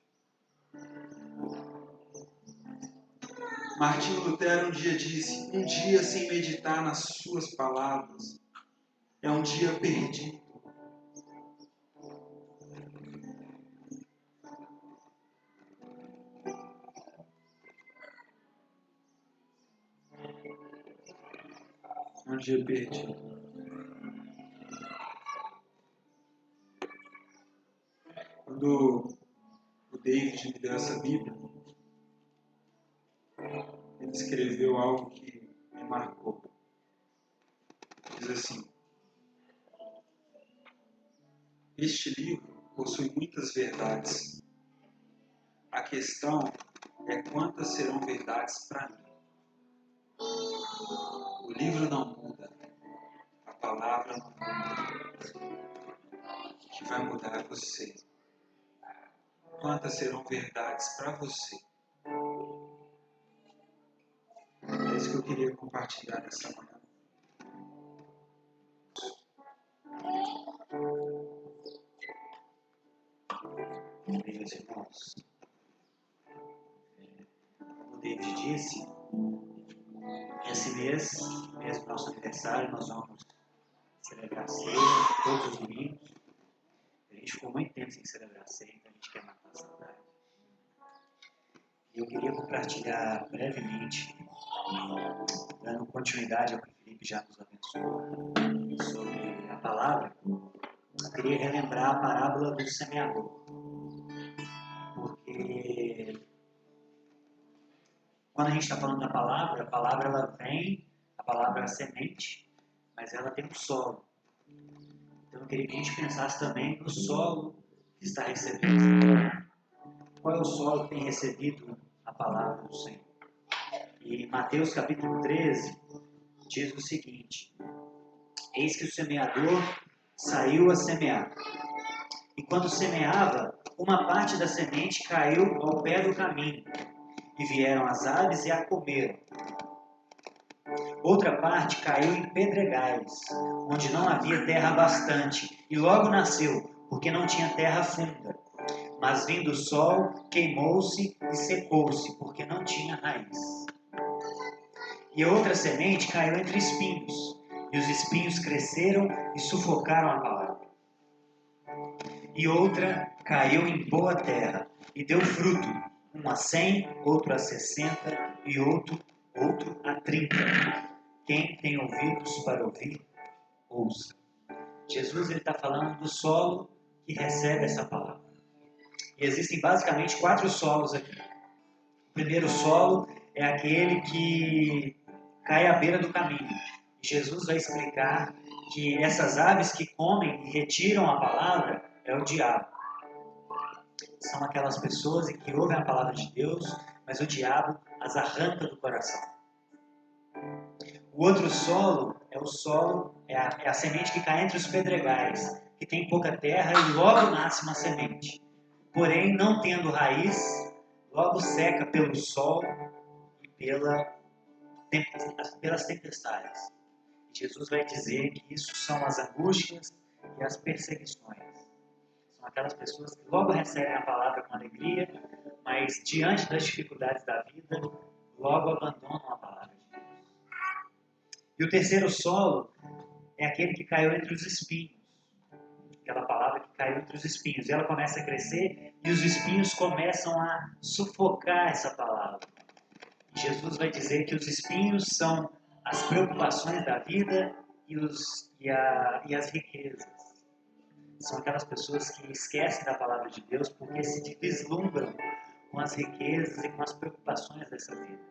Martinho Lutero um dia disse: um dia sem meditar nas suas palavras é um dia perdido. É um dia perdido. Quando o David me deu essa Bíblia, ele escreveu algo que me marcou. Diz assim: este livro possui muitas verdades. A questão é quantas serão verdades para mim. O livro não muda, a palavra não muda. O que vai mudar é você. Quantas serão verdades para você? É isso que eu queria compartilhar nessa manhã. Meus irmãos, o David disse, esse mês do nosso aniversário, nós vamos celebrar ceia todos os domingos. A A gente ficou muito tempo sem celebrar a ceia, então a gente quer matar a saudade. E eu queria compartilhar brevemente, dando continuidade ao que o Felipe já nos abençoou, sobre a palavra. Eu queria relembrar a parábola do semeador. Porque quando a gente está falando da palavra, a palavra ela vem, a palavra é a semente, mas ela tem um solo. Então eu queria que a gente pensasse também no solo que está recebendo. Qual é o solo que tem recebido a palavra do Senhor? E Mateus capítulo 13 diz o seguinte: eis que o semeador saiu a semear. E quando semeava, uma parte da semente caiu ao pé do caminho, e vieram as aves e a comeram. Outra parte caiu em pedregais, onde não havia terra bastante, e logo nasceu, porque não tinha terra funda. Mas vindo o sol, queimou-se e secou-se, porque não tinha raiz. E outra semente caiu entre espinhos, e os espinhos cresceram e sufocaram a palavra. E outra caiu em boa terra, e deu fruto, um a 100, outro a 60, e outro a 30. Quem tem ouvidos para ouvir, ouça. Jesus está falando do solo que recebe essa palavra. E existem basicamente 4 solos aqui. O primeiro solo é aquele que cai à beira do caminho. E Jesus vai explicar que essas aves que comem e retiram a palavra é o diabo. São aquelas pessoas que ouvem a palavra de Deus, mas o diabo as arranca do coração. O outro solo é a semente que cai entre os pedregais, que tem pouca terra e logo nasce uma semente. Porém, não tendo raiz, logo seca pelo sol e pelas tempestades. Jesus vai dizer que isso são as angústias e as perseguições. São aquelas pessoas que logo recebem a palavra com alegria, mas diante das dificuldades da vida, logo abandonam a palavra de Deus. E o terceiro solo é aquele que caiu entre os espinhos. Aquela palavra que caiu entre os espinhos. E ela começa a crescer e os espinhos começam a sufocar essa palavra. E Jesus vai dizer que os espinhos são as preocupações da vida e as riquezas. São aquelas pessoas que esquecem da palavra de Deus porque se deslumbram com as riquezas e com as preocupações dessa vida.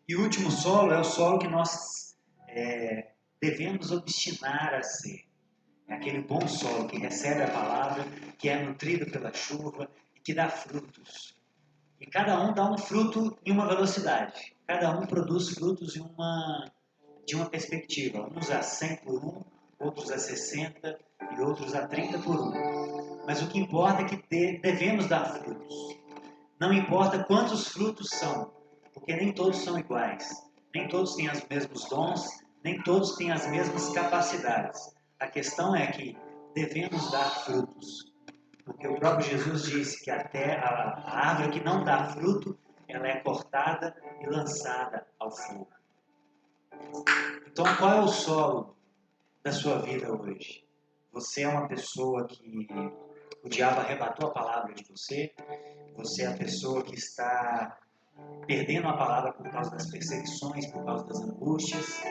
E o último solo é o solo que nós devemos obstinar a ser. É aquele bom solo que recebe a palavra, que é nutrido pela chuva e que dá frutos. E cada um dá um fruto em uma velocidade. Cada um produz frutos de uma perspectiva. Uns a 100 por 1, outros a 60 e outros a 30 por 1. Mas o que importa é que devemos dar frutos. Não importa quantos frutos são, porque nem todos são iguais. Nem todos têm os mesmos dons, nem todos têm as mesmas capacidades. A questão é que devemos dar frutos. Porque o próprio Jesus disse que até a árvore que não dá fruto, ela é cortada e lançada ao fogo. Então, qual é o solo da sua vida hoje? Você é uma pessoa que o diabo arrebatou a palavra de você? Você é a pessoa que está perdendo a palavra por causa das perseguições, por causa das angústias?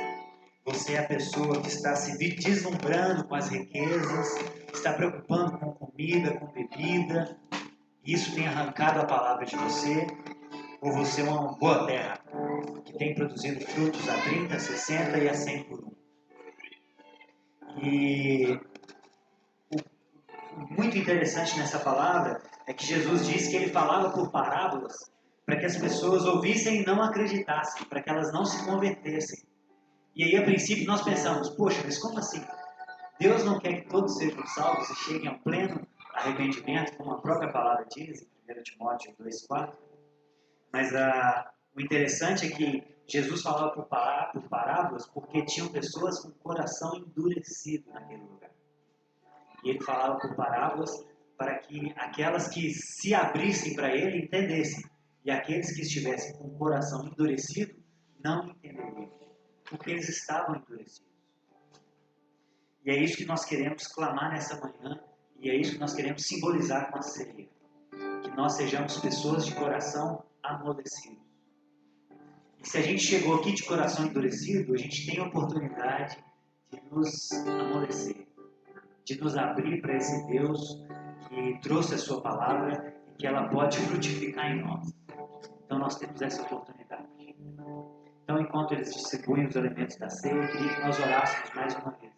Você é a pessoa que está se deslumbrando com as riquezas, está preocupando com comida, com bebida, e isso tem arrancado a palavra de você? Ou você é uma boa terra, que tem produzido frutos a 30, 60 e a 100 por 1? E o muito interessante nessa palavra é que Jesus disse que ele falava por parábolas para que as pessoas ouvissem e não acreditassem, para que elas não se convertessem. E aí, a princípio, nós pensamos, poxa, mas como assim? Deus não quer que todos sejam salvos e cheguem ao pleno arrependimento, como a própria palavra diz, em 1 Timóteo 2,4. Mas o interessante é que Jesus falava por parábolas porque tinham pessoas com o coração endurecido naquele lugar. E ele falava por parábolas para que aquelas que se abrissem para ele entendessem. E aqueles que estivessem com o coração endurecido não entenderiam. Porque eles estavam endurecidos. E é isso que nós queremos clamar nessa manhã, E é isso que nós queremos simbolizar com a ceia. Que nós sejamos pessoas de coração amolecido. E se a gente chegou aqui de coração endurecido, a gente tem a oportunidade de nos amolecer, de nos abrir para esse Deus que trouxe a sua palavra e que ela pode frutificar em nós. Então nós temos essa oportunidade. Então, enquanto eles distribuem os elementos da ceia, eu queria que nós orássemos mais uma vez,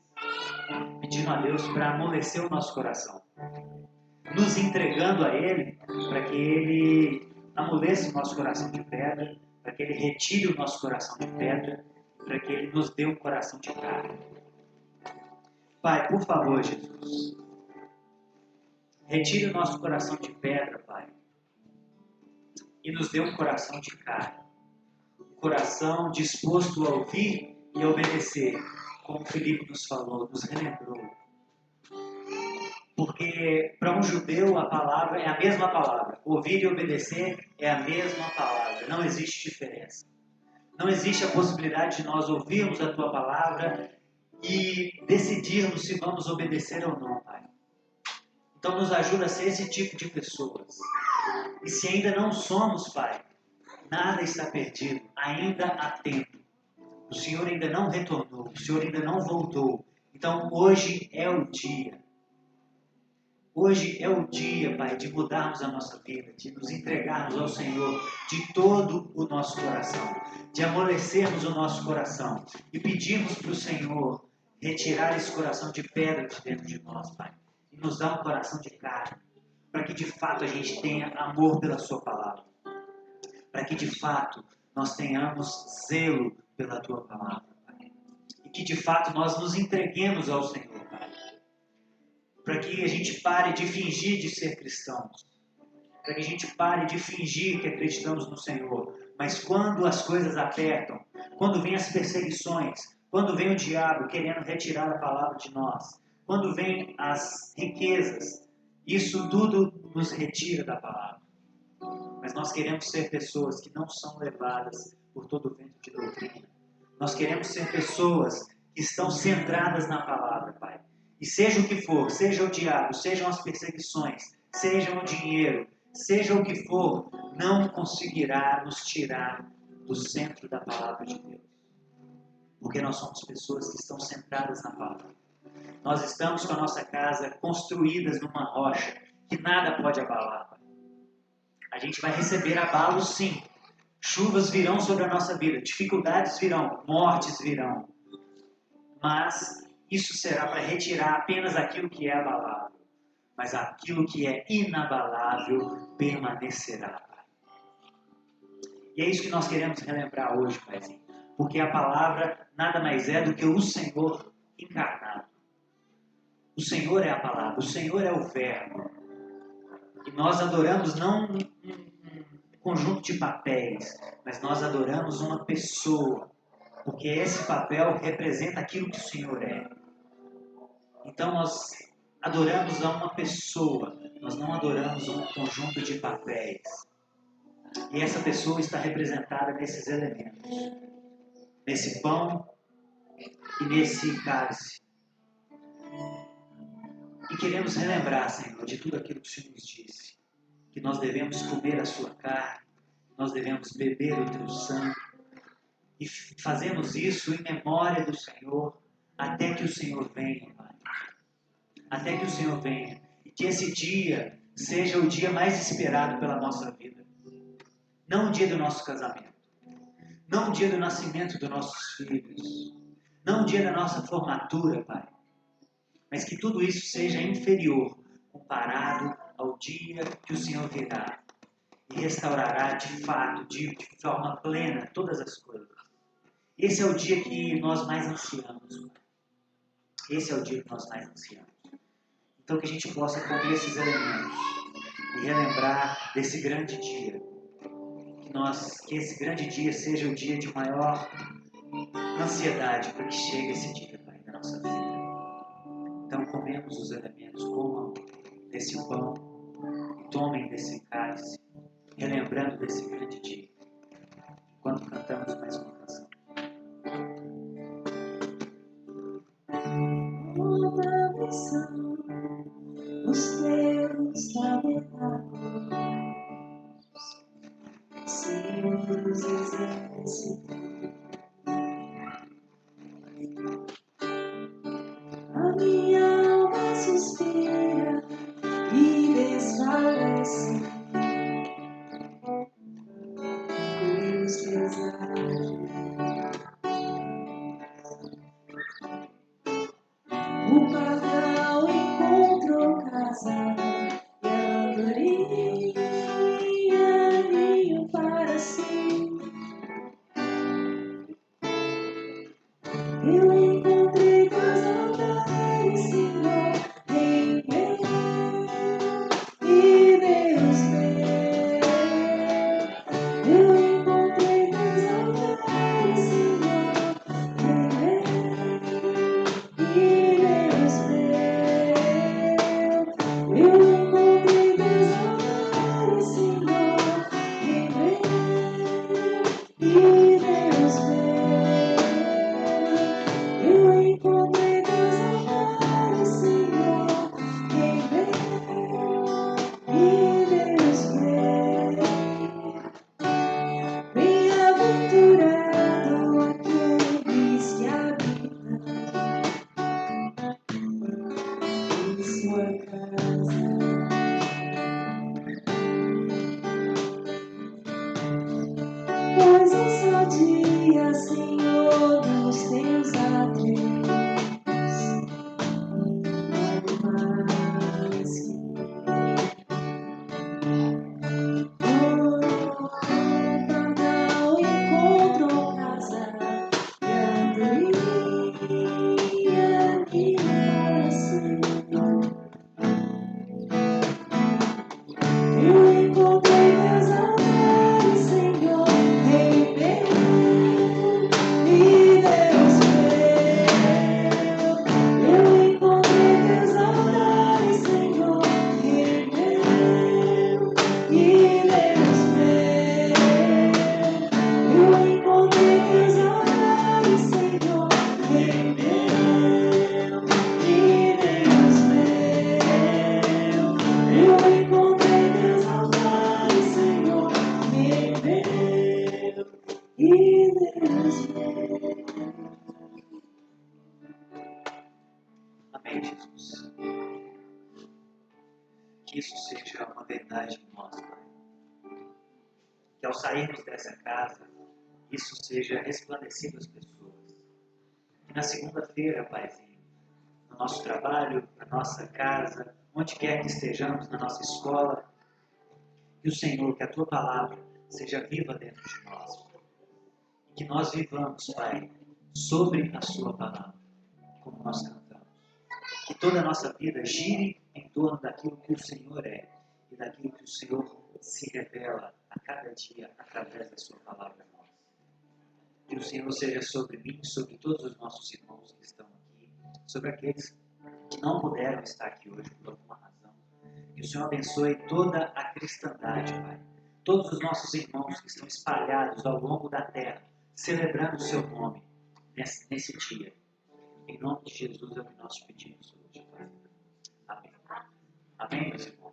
pedindo a Deus para amolecer o nosso coração, nos entregando a Ele, para que Ele amoleça o nosso coração de pedra, para que Ele retire o nosso coração de pedra, para que Ele nos dê um coração de carne. Pai, por favor, Jesus, retire o nosso coração de pedra, Pai, e nos dê um coração de carne, um coração disposto a ouvir e a obedecer, como o Felipe nos falou, nos relembrou. Porque para um judeu a palavra é a mesma palavra. Ouvir e obedecer é a mesma palavra. Não existe diferença. Não existe a possibilidade de nós ouvirmos a tua palavra e decidirmos se vamos obedecer ou não, Pai. Então nos ajuda a ser esse tipo de pessoas. E se ainda não somos, Pai, nada está perdido. Ainda há tempo. O Senhor ainda não retornou. O Senhor ainda não voltou. Então hoje é o dia. Hoje é o dia, Pai, de mudarmos a nossa vida, de nos entregarmos ao Senhor de todo o nosso coração, de amolecermos o nosso coração e pedirmos para o Senhor retirar esse coração de pedra de dentro de nós, Pai, e nos dar um coração de carne, para que de fato a gente tenha amor pela Sua palavra, para que de fato nós tenhamos zelo pela Tua palavra, Pai, e que de fato nós nos entreguemos ao Senhor, Pai. Para que a gente pare de fingir de ser cristãos. Para que a gente pare de fingir que acreditamos no Senhor. Mas quando as coisas apertam, quando vem as perseguições, quando vem o diabo querendo retirar a palavra de nós, quando vem as riquezas, isso tudo nos retira da palavra. Mas nós queremos ser pessoas que não são levadas por todo o vento de doutrina. Nós queremos ser pessoas que estão centradas na palavra, Pai. E seja o que for, seja o diabo, sejam as perseguições, seja o dinheiro, seja o que for, não conseguirá nos tirar do centro da palavra de Deus. Porque nós somos pessoas que estão centradas na palavra. Nós estamos com a nossa casa construídas numa rocha que nada pode abalar. A gente vai receber abalos, sim. Chuvas virão sobre a nossa vida, dificuldades virão, mortes virão. Mas isso será para retirar apenas aquilo que é abalável. Mas aquilo que é inabalável permanecerá. E é isso que nós queremos relembrar hoje, Paizinho. Porque a palavra nada mais é do que o Senhor encarnado. O Senhor é a palavra, o Senhor é o verbo. E nós adoramos não um conjunto de papéis, mas nós adoramos uma pessoa. Porque esse papel representa aquilo que o Senhor é. Então nós adoramos a uma pessoa, nós não adoramos um conjunto de papéis. E essa pessoa está representada nesses elementos. Nesse pão e nesse cálice. E queremos relembrar, Senhor, de tudo aquilo que o Senhor nos disse. Que nós devemos comer a sua carne, nós devemos beber o teu sangue. E fazemos isso em memória do Senhor, até que o Senhor venha, Pai. Até que o Senhor venha. E que esse dia seja o dia mais esperado pela nossa vida. Não o dia do nosso casamento. Não o dia do nascimento dos nossos filhos. Não o dia da nossa formatura, Pai. Mas que tudo isso seja inferior comparado ao dia que o Senhor virá. E restaurará de fato, de forma plena, todas as coisas. Esse é o dia que nós mais ansiamos. Esse é o dia que nós mais ansiamos. Então que a gente possa comer esses elementos e relembrar desse grande dia. Que esse grande dia seja o dia de maior ansiedade para que chegue esse dia, Pai, na nossa vida. Então comemos os elementos, comam desse pão e tomem desse cálice, relembrando desse grande dia. Enquanto cantamos mais uma canção. Uma missão, os teus tabernáculos, Senhor dos exércitos. A minha alma suspira e desfalece pelos teus atos. O pardal encontrou casa e a andorinha ninho para si. Eu encontrei teus altares, Senhor, em meu e Deus meu. Eu encontrei teus altares, Senhor, em meu e Deus meu. Eu encontrei teus altares, Senhor, em meu e Deus meu. Eu encontrei teus altares, Senhor, em meu e Deus meu. Bem-aventurado aqueles que habitam em sua casa. Pois um só dia, Senhor, dos teus atributos, vale mais que o pardal encontrou casa e a andorinha ninho para si. Eu encontrei teus altares, Senhor, em meu e Deus meu. Eu encontrei teus altares, Senhor, em meu e Deus meu. Eu encontrei teus altares, Senhor, em meu e Deus meu. Eu encontrei teus altares, Senhor, em meu e Deus meu. Amém, Jesus. Que isso seja uma verdade em nós, Pai. Que ao sairmos dessa casa, isso seja resplandecido às pessoas. Que na segunda-feira, Paizinho, no nosso trabalho, na nossa casa, onde quer que estejamos, na nossa escola, que o Senhor, que a Tua palavra seja viva dentro de nós. Que nós vivamos, Pai, sobre a Sua palavra, como nós cantamos. Que toda a nossa vida gire em torno daquilo que o Senhor é e daquilo que o Senhor se revela a cada dia através da Sua palavra a nós. Que o Senhor seja sobre mim, sobre todos os nossos irmãos que estão aqui, sobre aqueles que não puderam estar aqui hoje por alguma razão. Que o Senhor abençoe toda a cristandade, Pai. Todos os nossos irmãos que estão espalhados ao longo da terra, celebrando o Seu nome nesse dia. Em nome de Jesus é o que nós pedimos hoje, Pai. Amém. Amém, meus irmãos.